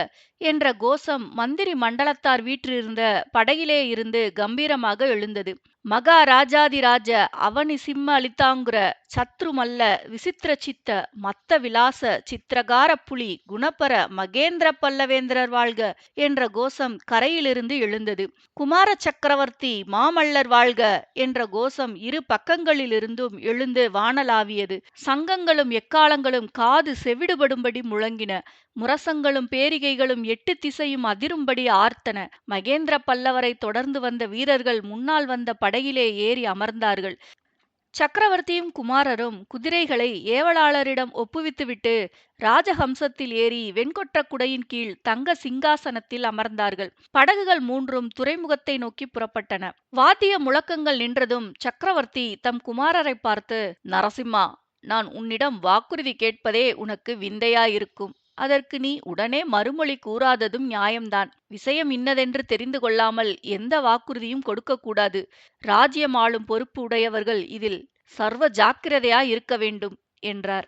என்ற கோஷம் மந்திரி மண்டலத்தார் வீற்றிருந்த படகிலே இருந்து கம்பீரமாக எழுந்தது. மகாராஜாதிராஜ அவனி சிம்ம அளித்தாங்குர சத்ருமல்ல விசித்திர சித்த மத்த விலாச சித்திரகார புலி குணபர மகேந்திர பல்லவேந்திரர் வாழ்க என்ற கோஷம் கரையிலிருந்து எழுந்தது. குமார சக்கரவர்த்தி மாமல்லர் வாழ்க என்ற கோஷம் இரு பக்கங்களிலிருந்தும் எழுந்து வானலாவியது. சங்கங்களும் எக்காலங்களும் காது செவிடுபடும்படி முழங்கின. முரசங்களும் பேரிகைகளும் 8 திசையும் அதிரும்படி ஆர்த்தன. மகேந்திர பல்லவரை தொடர்ந்து வந்த வீரர்கள் முன்னால் வந்த படகிலே ஏறி அமர்ந்தார்கள். சக்கரவர்த்தியும் குமாரரும் குதிரைகளை ஏவலாளரிடம் ஒப்புவித்துவிட்டு ராஜஹம்சத்தில் ஏறி வெண்கொற்ற குடையின் கீழ் தங்க சிங்காசனத்தில் அமர்ந்தார்கள். படகுகள் 3ம் துறைமுகத்தை நோக்கி புறப்பட்டன. வாத்திய முழக்கங்கள் நின்றதும் சக்கரவர்த்தி தம் குமாரரை பார்த்து, நரசிம்மா, நான் உன்னிடம் வாக்குறுதி கேட்பதே உனக்கு விந்தையாயிருக்கும். அதற்கு நீ உடனே மறுமொழி கூறாததும் நியாயம்தான். விஷயம் இன்னதென்று தெரிந்து கொள்ளாமல் எந்த வாக்குறுதியும் கொடுக்கக்கூடாது. ராஜ்யம் ஆளும் பொறுப்பு உடையவர்கள் இதில் சர்வ ஜாக்கிரதையாய் இருக்க வேண்டும் என்றார்.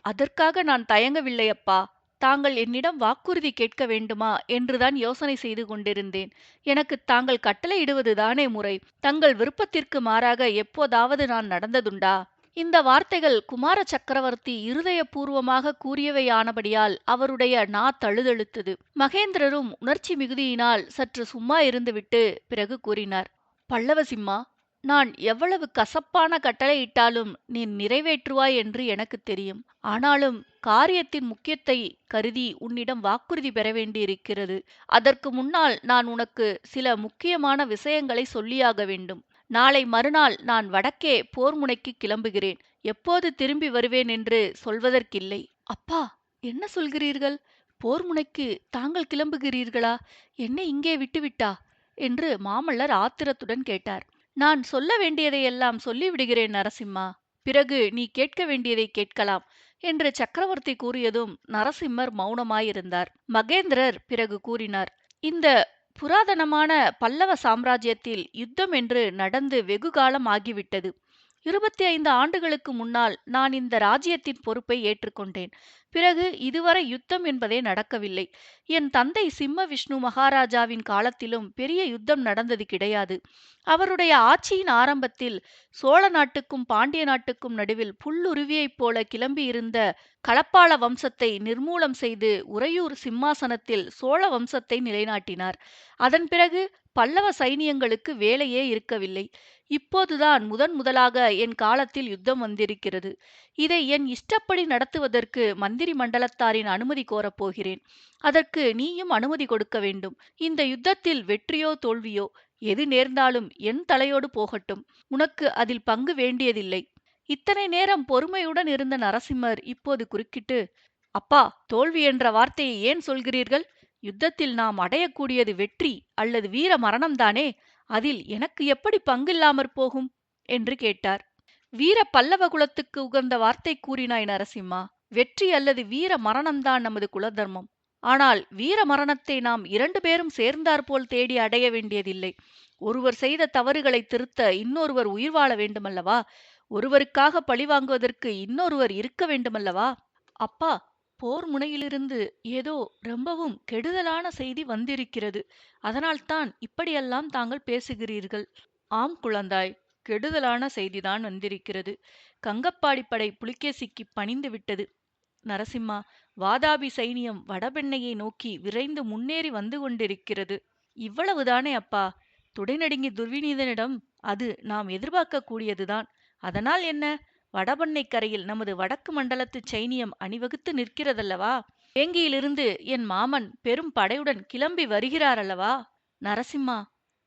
அதற்காக நான் தயங்கவில்லையப்பா. தாங்கள் என்னிடம் வாக்குறுதி கேட்க வேண்டுமா என்றுதான் யோசனை செய்து கொண்டிருந்தேன். எனக்கு தாங்கள் கட்டளையிடுவதுதானே முறை. தங்கள் விருப்பத்திற்கு மாறாக எப்போதாவது நான் நடந்ததுண்டா? இந்த வார்த்தைகள் குமார சக்கரவர்த்தி இருதயபூர்வமாக கூறியவையானபடியால் அவருடைய நா தழுதழுத்தது. மகேந்திரரும் உணர்ச்சி மிகுதியினால் சற்று சும்மா இருந்துவிட்டு பிறகு கூறினார். பல்லவசிம்மா, நான் எவ்வளவு கசப்பான கட்டளையிட்டாலும் நீ நிறைவேற்றுவாய் என்று எனக்கு தெரியும். ஆனாலும் காரியத்தின் முக்கியத்தை கருதி உன்னிடம் வாக்குறுதி பெற வேண்டியிருக்கிறது. அதற்கு முன்னால் நான் உனக்கு சில முக்கியமான விஷயங்களை சொல்லியாக வேண்டும். நாளை மறுநாள் நான் வடக்கே போர் முனைக்கு கிளம்புகிறேன். எப்போது திரும்பி வருவேன் என்று சொல்வதற்கில்லை. அப்பா, என்ன சொல்கிறீர்கள்? போர் முனைக்கு தாங்கள் கிளம்புகிறீர்களா? என்னை இங்கே விட்டுவிட்டா? என்று மாமல்லர் ஆத்திரத்துடன் கேட்டார். நான் சொல்ல வேண்டியதையெல்லாம் சொல்லிவிடுகிறேன் நரசிம்மா. பிறகு நீ கேட்க வேண்டியதை கேட்கலாம் என்று சக்கரவர்த்தி கூறியதும் நரசிம்மர் மௌனமாயிருந்தார். மகேந்திரர் பிறகு கூறினார். இந்த புராதனமான பல்லவ சாம்ராஜ்யத்தில் யுத்தம் என்று நடந்து வெகு காலம் ஆகிவிட்டது. 25 ஆண்டுகளுக்கு முன்னால் நான் இந்த ராஜ்யத்தின் பொறுப்பை ஏற்றுக்கொண்டேன். பிறகு இதுவரை யுத்தம் என்பதே நடக்கவில்லை. என் தந்தை சிம்ம விஷ்ணு மகாராஜாவின் காலத்திலும் பெரிய யுத்தம் நடந்தது கிடையாது. அவருடைய ஆட்சியின் ஆரம்பத்தில் சோழ நாட்டுக்கும் பாண்டிய நாட்டுக்கும் நடுவில் புல்லுருவியைப் போல கிளம்பியிருந்த களப்பாள வம்சத்தை நிர்மூலம் செய்து உறையூர் சிம்மாசனத்தில் சோழ வம்சத்தை நிலைநாட்டினார். அதன் பிறகு பல்லவ சைனியங்களுக்கு வேலையே இருக்கவில்லை. இப்போதுதான் முதலாக என் காலத்தில் யுத்தம் வந்திருக்கிறது. இதை என் இஷ்டப்படி நடத்துவதற்கு மந்திரி மண்டலத்தாரின் அனுமதி கோரப் போகிறேன். அதற்கு நீயும் அனுமதி கொடுக்க வேண்டும். இந்த யுத்தத்தில் வெற்றியோ தோல்வியோ எது நேர்ந்தாலும் என் தலையோடு போகட்டும். உனக்கு அதில் பங்கு வேண்டியதில்லை. இத்தனை நேரம் பொறுமையுடன் இருந்த நரசிம்மர் இப்போது குறுக்கிட்டு, அப்பா, தோல்வி என்ற வார்த்தையை ஏன் சொல்கிறீர்கள்? யுத்தத்தில் நாம் அடையக்கூடியது வெற்றி அல்லது வீர மரணம்தானே. அதில் எனக்கு எப்படி பங்கில்லாமற் போகும் என்று கேட்டார். வீர பல்லவ குலத்துக்கு உகந்த வார்த்தை கூறினாய் நரசிம்மா. வெற்றி அல்லது வீர மரணம்தான் நமது குலதர்மம். ஆனால் வீர மரணத்தை நாம் 2 பேரும் சேர்ந்தாற்போல் தேடி அடைய வேண்டியதில்லை. ஒருவர் செய்த தவறுகளை திருத்த இன்னொருவர் உயிர் வாழ வேண்டுமல்லவா? ஒருவருக்காக பழிவாங்குவதற்கு இன்னொருவர் இருக்க வேண்டுமல்லவா? அப்பா, போர் முனையிலிருந்து ஏதோ ரொம்பவும் கெடுதலான செய்தி வந்திருக்கிறது. அதனால்தான் இப்படியெல்லாம் தாங்கள் பேசுகிறீர்கள். ஆம் குழந்தாய், கெடுதலான செய்திதான் வந்திருக்கிறது. கங்கப்பாடி படை புலிகேசிக்கு பணிந்து விட்டது. நரசிம்மா, வாதாபி சைனியம் வடபெண்ணையை நோக்கி விரைந்து முன்னேறி வந்து கொண்டிருக்கிறது. இவ்வளவுதானே அப்பா? துடைநடுங்கி துர்விநீதனிடம் அது நாம் எதிர்பார்க்க கூடியதுதான். அதனால் என்ன? வடபெண்ணை கரையில் நமது வடக்கு மண்டலத்து சைனியம் அணிவகுத்து நிற்கிறதல்லவா? வேங்கியிலிருந்து என் மாமன் பெரும் படையுடன் கிளம்பி வருகிறாரல்லவா? நரசிம்மா,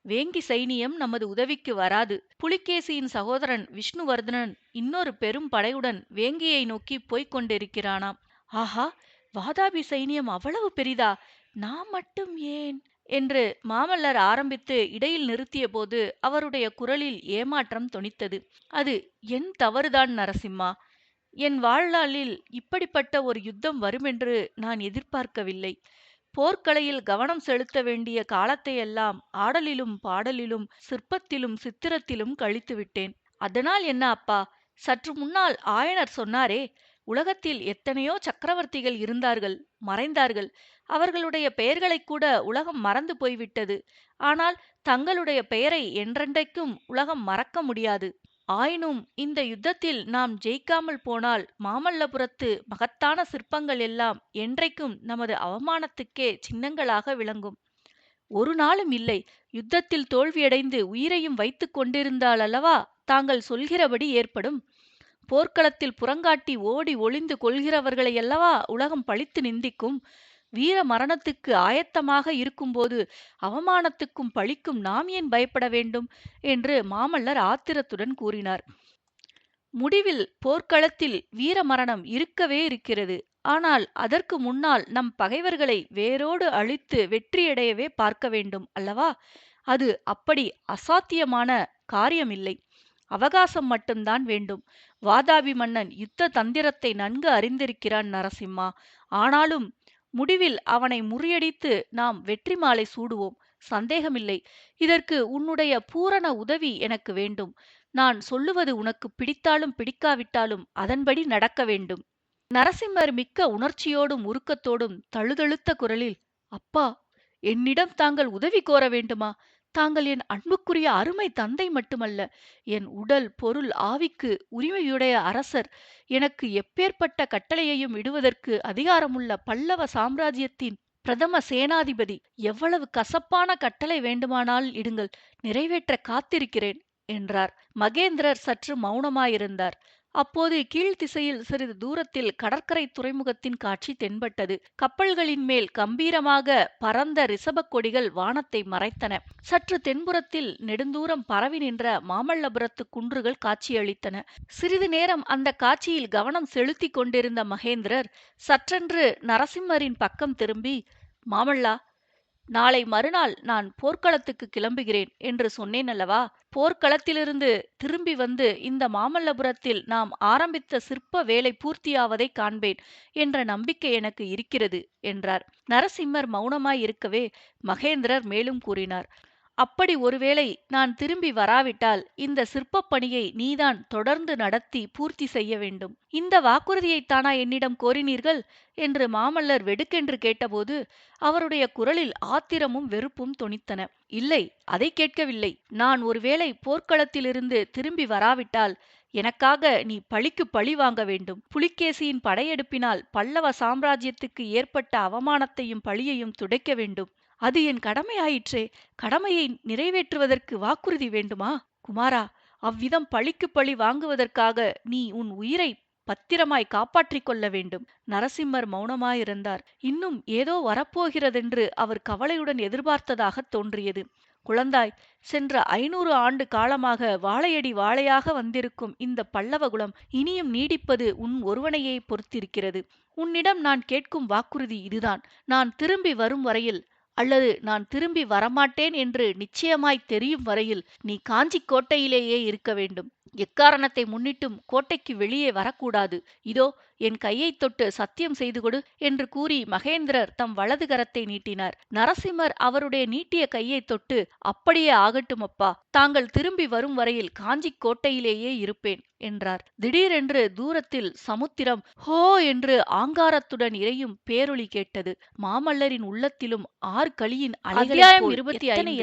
வேங்கி சைனியம் நமது உதவிக்கு வராது. புலிகேசியின் சகோதரன் விஷ்ணுவர்தனன் இன்னொரு பெரும் படையுடன் வேங்கியை நோக்கி போய்க் கொண்டிருக்கிறானாம். ஆஹா, வாதாபி சைனியம் அவ்வளவு பெரிதா? நாம் மட்டும் ஏன் என்று மாமல்லர் ஆரம்பித்து இடையில் நிறுத்திய போது அவருடைய குரலில் ஏமாற்றம் தொனித்தது. அது என் தவறுதான் நரசிம்மா. என் வாழ்நாளில் இப்படிப்பட்ட ஒரு யுத்தம் வருமென்று நான் எதிர்பார்க்கவில்லை. போர்க்கலையில் கவனம் செலுத்த வேண்டிய காலத்தையெல்லாம் ஆடலிலும் பாடலிலும் சிற்பத்திலும் சித்திரத்திலும் கழித்துவிட்டேன். அதனால் என்ன அப்பா? சற்று முன்னால் ஆயனர் சொன்னாரே, உலகத்தில் எத்தனையோ சக்கரவர்த்திகள் இருந்தார்கள், மறைந்தார்கள். அவர்களுடைய பெயர்களைக் கூட உலகம் மறந்து போய்விட்டது. ஆனால் தங்களுடைய பெயரை என்றென்றைக்கும் உலகம் மறக்க முடியாது. ஆயினும் இந்த யுத்தத்தில் நாம் ஜெயிக்காமல் போனால் மாமல்லபுரத்து மகத்தான சிற்பங்கள் எல்லாம் என்றைக்கும் நமது அவமானத்துக்கே சின்னங்களாக விளங்கும். ஒரு நாளும் இல்லை. யுத்தத்தில் தோல்வியடைந்து உயிரையும் வைத்துக் கொண்டிருந்தால் அல்லவா தாங்கள் சொல்கிறபடி ஏற்படும். போர்க்களத்தில் புறங்காட்டி ஓடி ஒளிந்து கொள்கிறவர்களையல்லவா உலகம் பழித்து நிந்திக்கும். வீர மரணத்துக்கு ஆயத்தமாக இருக்கும்போது அவமானத்துக்கும் பழிக்கும் நாம் ஏன் பயப்பட வேண்டும் என்று மாமல்லர் ஆத்திரத்துடன் கூறினார். முடிவில் போர்க்களத்தில் வீர மரணம் இருக்கவே இருக்கிறது. ஆனால் அதற்கு முன்னால் நம் பகைவர்களை வேரோடு அழித்து வெற்றியடையவே பார்க்க வேண்டும் அல்லவா? அது அப்படி அசாத்தியமான காரியமில்லை. அவகாசம் மட்டும்தான் வேண்டும். வாதாபி மன்னன் யுத்த தந்திரத்தை நன்கு அறிந்திருக்கிறான் நரசிம்மா. ஆனாலும் முடிவில் அவனை முறியடித்து நாம் வெற்றி மாலை சூடுவோம். சந்தேகமில்லை. இதற்கு உன்னுடைய பூரண உதவி எனக்கு வேண்டும். நான் சொல்லுவது உனக்கு பிடித்தாலும் பிடிக்காவிட்டாலும் அதன்படி நடக்க வேண்டும். நரசிம்மர் மிக்க உணர்ச்சியோடும் உருக்கத்தோடும் தழுதழுத்த குரலில், அப்பா, என்னிடம் தாங்கள் உதவி கோர வேண்டுமா? தாங்கள் என் அன்புக்குரிய அருமை தந்தை மட்டுமல்ல, என் உடல் பொருள் ஆவிக்கு உரிமையுடைய அரசர். எனக்கு எப்பேற்பட்ட கட்டளையையும் இடுவதற்கு அதிகாரமுள்ள பல்லவ சாம்ராஜ்யத்தின் பிரதம சேனாதிபதி. எவ்வளவு கசப்பான கட்டளை வேண்டுமானால் இடுங்கள், நிறைவேற்ற காத்திருக்கிறேன் என்றார். மகேந்திரர் சற்று மௌனமாயிருந்தார். அப்போது கீழ்த்திசையில் சிறிது தூரத்தில் கடற்கரை துறைமுகத்தின் காட்சி தென்பட்டது. கப்பல்களின் மேல் கம்பீரமாக பரந்த ரிஷபக் கொடிகள் வானத்தை மறைத்தன. சற்று தென்புறத்தில் நெடுந்தூரம் பரவி நின்ற மாமல்லபுரத்து குன்றுகள் காட்சியளித்தன. சிறிது நேரம் அந்த காட்சியில் கவனம் செலுத்திக் கொண்டிருந்த மகேந்திரர் சற்றென்று நரசிம்மரின் பக்கம் திரும்பி, மாமல்லா, நாளை மறுநாள் நான் போர்க்களத்துக்கு கிளம்புகிறேன் என்று சொன்னேன் அல்லவா? போர்க்களத்திலிருந்து திரும்பி வந்து இந்த மாமல்லபுரத்தில் நாம் ஆரம்பித்த சிற்ப வேலை பூர்த்தியாவதைக் காண்பேன் என்ற நம்பிக்கை எனக்கு இருக்கிறது என்றார். நரசிம்மர் மௌனமாயிருக்கவே மகேந்திரர் மேலும் கூறினார், அப்படி ஒருவேளை நான் திரும்பி வராவிட்டால் இந்த சிற்பப் பணியை நீதான் தொடர்ந்து நடத்தி பூர்த்தி செய்ய வேண்டும். இந்த வாக்குறுதியைத்தானா என்னிடம் கோரினீர்கள் என்று மாமல்லர் வெடுக்கென்று கேட்டபோது அவருடைய குரலில் ஆத்திரமும் வெறுப்பும் தொனித்தன. இல்லை, அதை கேட்கவில்லை. நான் ஒருவேளை போர்க்களத்திலிருந்து திரும்பி வராவிட்டால் எனக்காக நீ பழிக்கு பழி வாங்க வேண்டும். புலிகேசியின் படையெடுப்பினால் பல்லவ சாம்ராஜ்யத்துக்கு ஏற்பட்ட அவமானத்தையும் பழியையும் துடைக்க வேண்டும். அது என் கடமையாயிற்றே. கடமையை நிறைவேற்றுவதற்கு வாக்குறுதி வேண்டுமா? குமாரா, அவ்விதம் பழிக்கு பழி வாங்குவதற்காக நீ உன் உயிரை பத்திரமாய் காப்பாற்றிக் கொள்ள வேண்டும். நரசிம்மர் மௌனமாயிருந்தார். இன்னும் ஏதோ வரப்போகிறதென்று அவர் கவலையுடன் எதிர்பார்த்ததாகத் தோன்றியது. குழந்தாய், சென்ற 500 ஆண்டு காலமாக வாழையடி வாழையாக வந்திருக்கும் இந்த பல்லவகுலம் இனியும் நீடிப்பது உன் ஒருவனையே பொறுத்திருக்கிறது. உன்னிடம் நான் கேட்கும் வாக்குறுதி இதுதான். நான் திரும்பி வரும் வரையில், அல்லது நான் திரும்பி வரமாட்டேன் என்று நிச்சயமாய் தெரியும் வரையில் நீ காஞ்சிக் கோட்டையிலேயே இருக்க வேண்டும். எக்காரணத்தை முன்னிட்டும் கோட்டைக்கு வெளியே வரக்கூடாது. இதோ என் கையைத் தொட்டு சத்தியம் செய்து கொடு என்று கூறி மகேந்திரர் தம் வலது கரத்தை நீட்டினார். நரசிம்மர் அவருடைய நீட்டிய கையைத் தொட்டு, அப்படியே ஆகட்டும் அப்பா, தாங்கள் திரும்பி வரும் வரையில் காஞ்சிக் கோட்டையிலேயே இருப்பேன் என்றார். திடீரென்று தூரத்தில் சமுத்திரம் ஹோ என்று ஆங்காரத்துடன் இரையும் பேரொலி கேட்டது. மாமல்லரின் உள்ளத்திலும் ஆர்களியின் அலைகளைப் போல்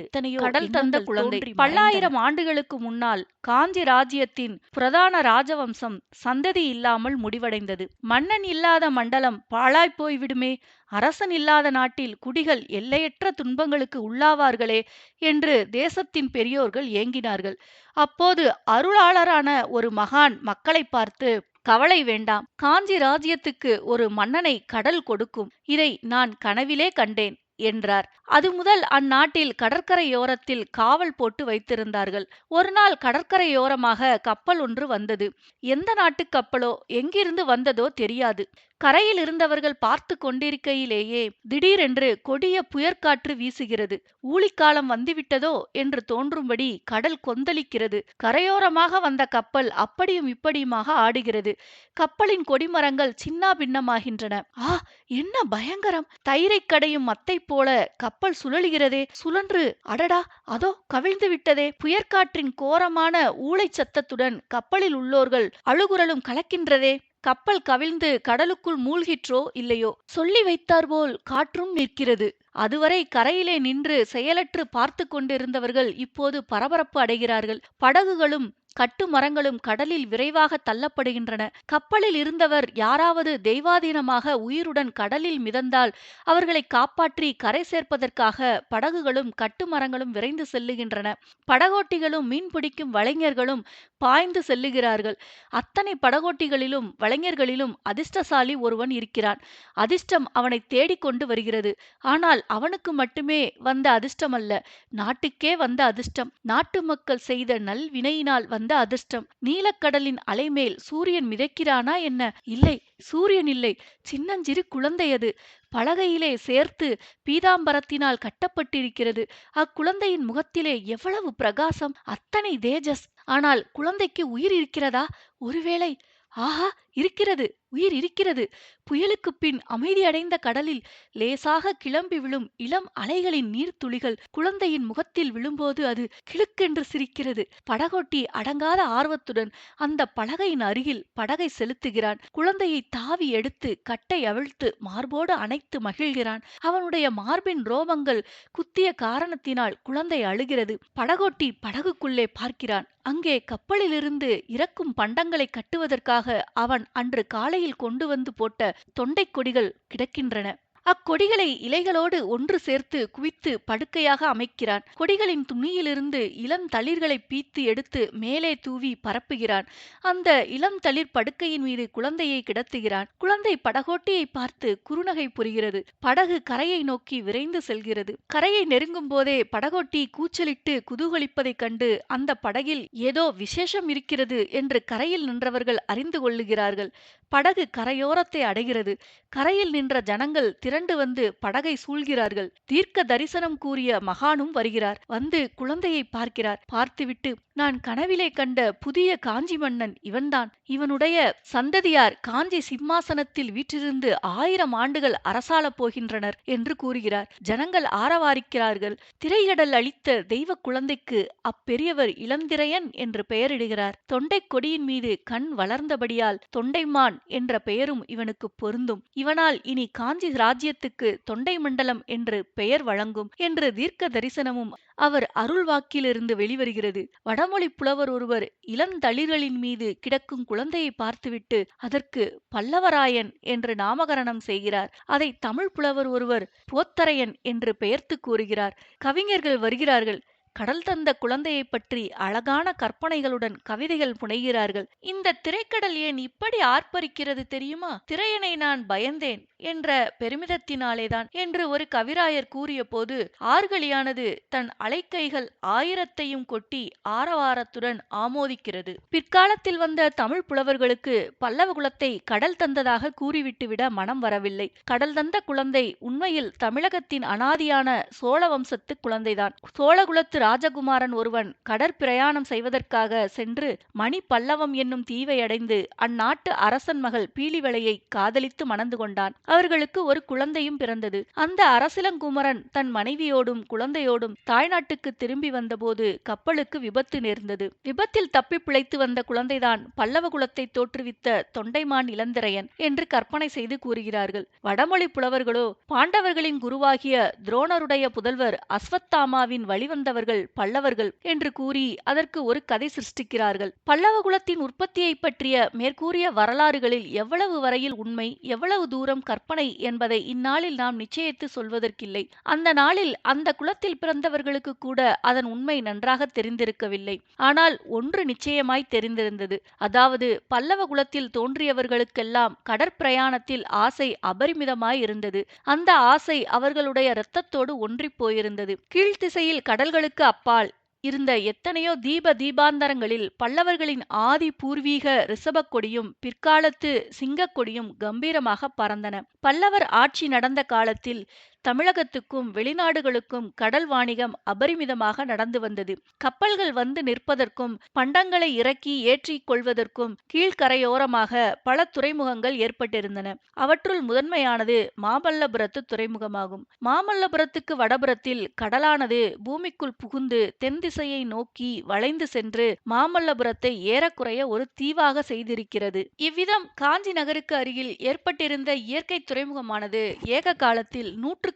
எத்தனையோ கடல் தந்த குழந்தை. பல்லாயிரம் ஆண்டுகளுக்கு முன்னால் காஞ்சி ராஜ்யத்தின் பிரதான ராஜவம்சம் சந்ததி இல்லாமல் முடிவடைந்தது. மன்னன் இல்லாத மண்டலம் பாழாய்ப் போய்விடுமே, அரசன் இல்லாத நாட்டில் குடிகள் எல்லையற்ற துன்பங்களுக்கு உள்ளாவார்களே என்று தேசத்தின் பெரியோர்கள் ஏங்கினார்கள். அப்போது அருளாளரான ஒரு மகான் மக்களை பார்த்து, கவலை வேண்டாம், காஞ்சி ராஜ்யத்துக்கு ஒரு மன்னனை கடல் கொடுக்கும். இதை நான் கனவிலே கண்டேன் என்றார். அது முதல் அந்நாட்டில் கடற்கரையோரத்தில் காவல் போட்டு வைத்திருந்தார்கள். ஒரு நாள் கடற்கரையோரமாக கப்பல் ஒன்று வந்தது. எந்த நாட்டுக் கப்பலோ எங்கிருந்து வந்ததோ தெரியாது. கரையில் இருந்தவர்கள் பார்த்து கொண்டிருக்கையிலேயே திடீரென்று கொடிய புயற்காற்று வீசுகிறது. ஊழிக்காலம் வந்துவிட்டதோ என்று தோன்றும்படி கடல் கொந்தளிக்கிறது. கரையோரமாக வந்த கப்பல் அப்படியும் இப்படியுமாக ஆடுகிறது. கப்பலின் கொடிமரங்கள் சின்னா பின்னமாகின்றன. ஆ, என்ன பயங்கரம்! தயிரை கடையும் மத்தை போல கப்பல் சுழலுகிறதே, சுழன்று அடடா, அதோ கவிழ்ந்து விட்டதே! புயற்காற்றின் கோரமான ஊளை சத்தத்துடன் கப்பலில் உள்ளோர்கள் அழுகுரலும் கலக்கின்றதே. கப்பல் கவிழ்ந்து கடலுக்குள் மூழ்கிற்றோ இல்லையோ, சொல்லி வைத்தாற்போல் காற்றும் நிற்கிறது. அதுவரை கரையிலே நின்று செயலற்று பார்த்து கொண்டிருந்தவர்கள் இப்போது பரபரப்பு அடைகிறார்கள். படகுகளும் கட்டு மரங்களும் கடலில் விரைவாக தள்ளப்படுகின்றன. கப்பலில் இருந்தவர் யாராவது தெய்வாதீனமாக உயிருடன் கடலில் மிதந்தால் அவர்களை காப்பாற்றி கரை சேர்ப்பதற்காக படகுகளும் கட்டுமரங்களும் விரைந்து செல்லுகின்றன. படகோட்டிகளும் மீன் பிடிக்கும் வலைஞர்களும் பாய்ந்து செல்லுகிறார்கள். அத்தனை படகோட்டிகளிலும் வலைஞர்களிலும் அதிர்ஷ்டசாலி ஒருவன் இருக்கிறான். அதிர்ஷ்டம் அவனை தேடிக்கொண்டு வருகிறது. ஆனால் அவனுக்கு மட்டுமே வந்த அதிர்ஷ்டமல்ல, நாட்டுக்கே வந்த அதிர்ஷ்டம். நாட்டு மக்கள் செய்த நல்வினையினால் வந்த அதிர்ஷ்டம். நீலக்கடலின் அலைமேல் சூரியன் மிதக்கிறானா என்ன? இல்லை, சூரியன் இல்லை, சின்னஞ்சிறு குழந்தை அது. பலகையிலே சேர்த்து பீதாம்பரத்தினால் கட்டப்பட்டிருக்கிறது. அக்குழந்தையின் முகத்திலே எவ்வளவு பிரகாசம், அத்தனை தேஜஸ்! ஆனால் குழந்தைக்கு உயிர் இருக்கிறதா? ஒருவேளை, ஆஹா, இருக்கிறது, உயிர் இருக்கிறது. புயலுக்குப் பின் அமைதியடைந்த கடலில் லேசாக கிளம்பி விழும் இளம் அலைகளின் நீர்த்துளிகள் குழந்தையின் முகத்தில் விழும்போது அது கிளுக்கென்று சிரிக்கிறது. படகோட்டி அடங்காத ஆர்வத்துடன் அந்த பலகையின் அருகில் படகை செலுத்துகிறான். குழந்தையை தாவி எடுத்து கட்டை அவிழ்த்து மார்போடு அணைத்து மகிழ்கிறான். அவனுடைய மார்பின் ரோமங்கள் குத்திய காரணத்தினால் குழந்தை அழுகிறது. படகோட்டி படகுக்குள்ளே பார்க்கிறான். அங்கே கப்பலிலிருந்து இறக்கும் பண்டங்களை கட்டுவதற்காக அவன் அன்று காலையில் கொண்டு வந்து போட்ட தொண்டைக் கொடிகள் கிடக்கின்றன. அக்கொடிகளை இலைகளோடு ஒன்று சேர்த்து குவித்து படுக்கையாக அமைக்கிறான். கொடிகளின் துணியிலிருந்து இளம் தளிர்களை பீத்து எடுத்து மேலே தூவி பரப்புகிறான். அந்த இளம் தளிர் படுக்கையின் மீது குழந்தையை கிடத்துகிறான். குழந்தை படகோட்டியை பார்த்து குறுநகை புரிகிறது. படகு கரையை நோக்கி விரைந்து செல்கிறது. கரையை நெருங்கும் போதே படகோட்டி கூச்சலிட்டு குதூகலிப்பதைக் கண்டு அந்த படகில் ஏதோ விசேஷம் இருக்கிறது என்று கரையில் நின்றவர்கள் அறிந்து கொள்ளுகிறார்கள். படகு கரையோரத்தை அடைகிறது. கரையில் நின்ற ஜனங்கள் திரண்டு வந்து படகை சூழ்கிறார்கள். தீர்க்க தரிசனம் கூறிய மகானும் வருகிறார். வந்து குழந்தையை பார்க்கிறார். பார்த்துவிட்டு, நான் கனவிலே கண்ட புதிய காஞ்சி மன்னன் இவன்தான். இவனுடைய சந்ததியார் காஞ்சி சிம்மாசனத்தில் வீற்றிருந்து 1000 ஆண்டுகள் அரசாளப் போகின்றனர் என்று கூறுகிறார். ஜனங்கள் ஆரவாரிக்கிறார்கள். திரைகடல் அளித்த தெய்வ குழந்தைக்கு அப்பெரியவர் இளந்திரையன் என்று பெயரிடுகிறார். தொண்டைக் கொடியின் மீது கண் வளர்ந்தபடியால் தொண்டைமான் என்ற பெயரும் இவனுக்கு பொருந்தும். இவனால் இனி காஞ்சி ராஜ்யத்துக்கு தொண்டை மண்டலம் என்று பெயர் வழங்கும் என்று தீர்க்க தரிசனமும் அவர் அருள்வாக்கிலிருந்து வெளிவருகிறது. வடமொழி புலவர் ஒருவர் இளந்தளிர்களின் மீது கிடக்கும் குழந்தையை பார்த்துவிட்டு அதற்கு பல்லவராயன் என்று நாமகரணம் செய்கிறார். அதை தமிழ் புலவர் ஒருவர் போத்தரையன் என்று பெயர்த்து கூறுகிறார். கவிஞர்கள் வருகிறார்கள். கடல் தந்த குழந்தையைப் பற்றி அழகான கற்பனைகளுடன் கவிதைகள் புனைகிறார்கள். இந்த திரைக்கடல் ஏன் இப்படி ஆர்ப்பரிக்கிறது தெரியுமா? திரையனை நான் பயந்தேன் என்ற பெருமிதத்தினாலேதான் என்று ஒரு கவிராயர் கூறிய போது, ஆர்கழியானது தன் அலைக்கைகள் 1000த்தையும் கொட்டி ஆரவாரத்துடன் ஆமோதிக்கிறது. பிற்காலத்தில் வந்த தமிழ் புலவர்களுக்கு பல்லவ குலத்தை கடல் தந்ததாக கூறிவிட்டுவிட மனம் வரவில்லை. கடல் தந்த குழந்தை உண்மையில் தமிழகத்தின் அனாதியான சோழ வம்சத்து குழந்தைதான். சோழகுலத்து ராஜகுமாரன் ஒருவன் கடற்பிரயாணம் செய்வதற்காக சென்று மணி பல்லவம் என்னும் தீவை அடைந்து அந்நாட்டு அரசன் மகள் பீலிவளையை காதலித்து மணந்து கொண்டான். அவர்களுக்கு ஒரு குழந்தையும் பிறந்தது. அந்த அரசிலங்குமரன் தன் மனைவியோடும் குழந்தையோடும் தாய்நாட்டுக்கு திரும்பி வந்தபோது கப்பலுக்கு விபத்து நேர்ந்தது. விபத்தில் தப்பி பிழைத்து வந்த குழந்தைதான் பல்லவ குலத்தை தோற்றுவித்த தொண்டைமான் இளந்திரையன் என்று கற்பனை செய்து கூறுகிறார்கள். வடமொழி புலவர்களோ பாண்டவர்களின் குருவாகிய துரோணருடைய புதல்வர் அஸ்வத்தாமாவின் வழிவந்தவர்கள் பல்லவர்கள் என்று கூறி அதற்கு ஒரு கதை சிருஷ்டிக்கிறார்கள். பல்லவ குலத்தின் உற்பத்தியை பற்றிய மேற்கூறிய வரலாறுகளில் எவ்வளவு வரையில் உண்மை, எவ்வளவு தூரம் கற்பனை என்பதை இந்நாளில் நாம் நிச்சயித்து சொல்வதற்கில்லை. அந்த நாளில் அந்த குலத்தில் பிறந்தவர்களுக்கு கூட அதன் உண்மை நன்றாக தெரிந்திருக்கவில்லை. ஆனால் ஒன்று நிச்சயமாய் தெரிந்திருந்தது. அதாவது பல்லவ குலத்தில் தோன்றியவர்களுக்கெல்லாம் கடற்பிரயாணத்தில் ஆசை அபரிமிதமாய் இருந்தது. அந்த ஆசை அவர்களுடைய இரத்தத்தோடு ஒன்றிப் போயிருந்தது. கீழ்த்திசையில் கடல்களுக்கு அப்பால் இருந்த எத்தனையோ தீபாந்தரங்களில் பல்லவர்களின் ஆதி பூர்வீக ரிஷபக் கொடியும் பிற்காலத்து சிங்கக் கொடியும் கம்பீரமாக பறந்தன. பல்லவர் ஆட்சி நடந்த காலத்தில் தமிழகத்துக்கும் வெளிநாடுகளுக்கும் கடல் வாணிகம் அபரிமிதமாக நடந்து வந்தது. கப்பல்கள் வந்து நிற்பதற்கும் பண்டங்களை இறக்கி ஏற்றிக் கொள்வதற்கும் கீழ்கரையோரமாக பல துறைமுகங்கள் ஏற்பட்டிருந்தன. அவற்றுள் முதன்மையானது மாமல்லபுரத்து துறைமுகமாகும். மாமல்லபுரத்துக்கு வடபுறத்தில் கடலானது பூமிக்குள் புகுந்து தென் திசையை நோக்கி வளைந்து சென்று மாமல்லபுரத்தை ஏறக்குறைய ஒரு தீவாக செய்திருக்கிறது. இவ்விதம் காஞ்சி நகருக்கு அருகில் ஏற்பட்டிருந்த இயற்கை துறைமுகமானது ஏக காலத்தில் நூற்றுக்கணக்கான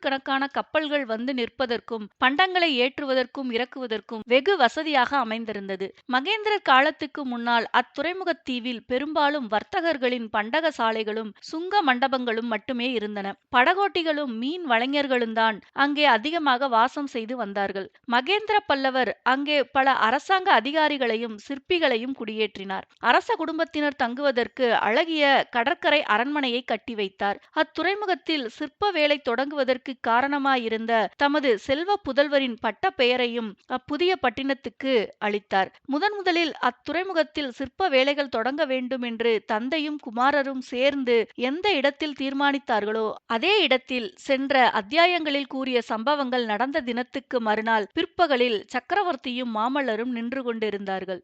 கப்பல்கள் வந்து நிற்பதற்கும் பண்டங்களை ஏற்றுவதற்கும் இறக்குவதற்கும் வெகு வசதியாக அமைந்திருந்தது. மகேந்திரர் காலத்துக்கு முன்னால் அத்துறைமுகத் தீவில் பெரும்பாலும் வர்த்தகர்களின் பண்டக சாலைகளும் சுங்க மண்டபங்களும் மட்டுமே இருந்தன. படகோட்டிகளும் மீன் வலைஞர்களும்தான் அங்கே அதிகமாக வாசம் செய்து வந்தார்கள். மகேந்திர பல்லவர் அங்கே பல அரசாங்க அதிகாரிகளையும் சிற்பிகளையும் குடியேற்றினார். அரச குடும்பத்தினர் தங்குவதற்கு அழகிய கடற்கரை அரண்மனையை கட்டி வைத்தார். அத்துறைமுகத்தில் சிற்ப வேலை தொடங்குவதற்கு காரணமாயிருந்த தமது செல்வ புதல்வரின் பட்ட பெயரையும் அப்புதிய பட்டினத்துக்கு அளித்தார். முதலில் அத்துறைமுகத்தில் சிற்ப வேலைகள் தொடங்க வேண்டும் என்று தந்தையும் குமாரரும் சேர்ந்து எந்த இடத்தில் தீர்மானித்தார்களோ அதே இடத்தில் சென்ற அத்தியாயங்களில் கூறிய சம்பவங்கள் நடந்த தினத்துக்கு மறுநாள் பிற்பகலில் சக்கரவர்த்தியும் மாமல்லரும் நின்று கொண்டிருந்தார்கள்.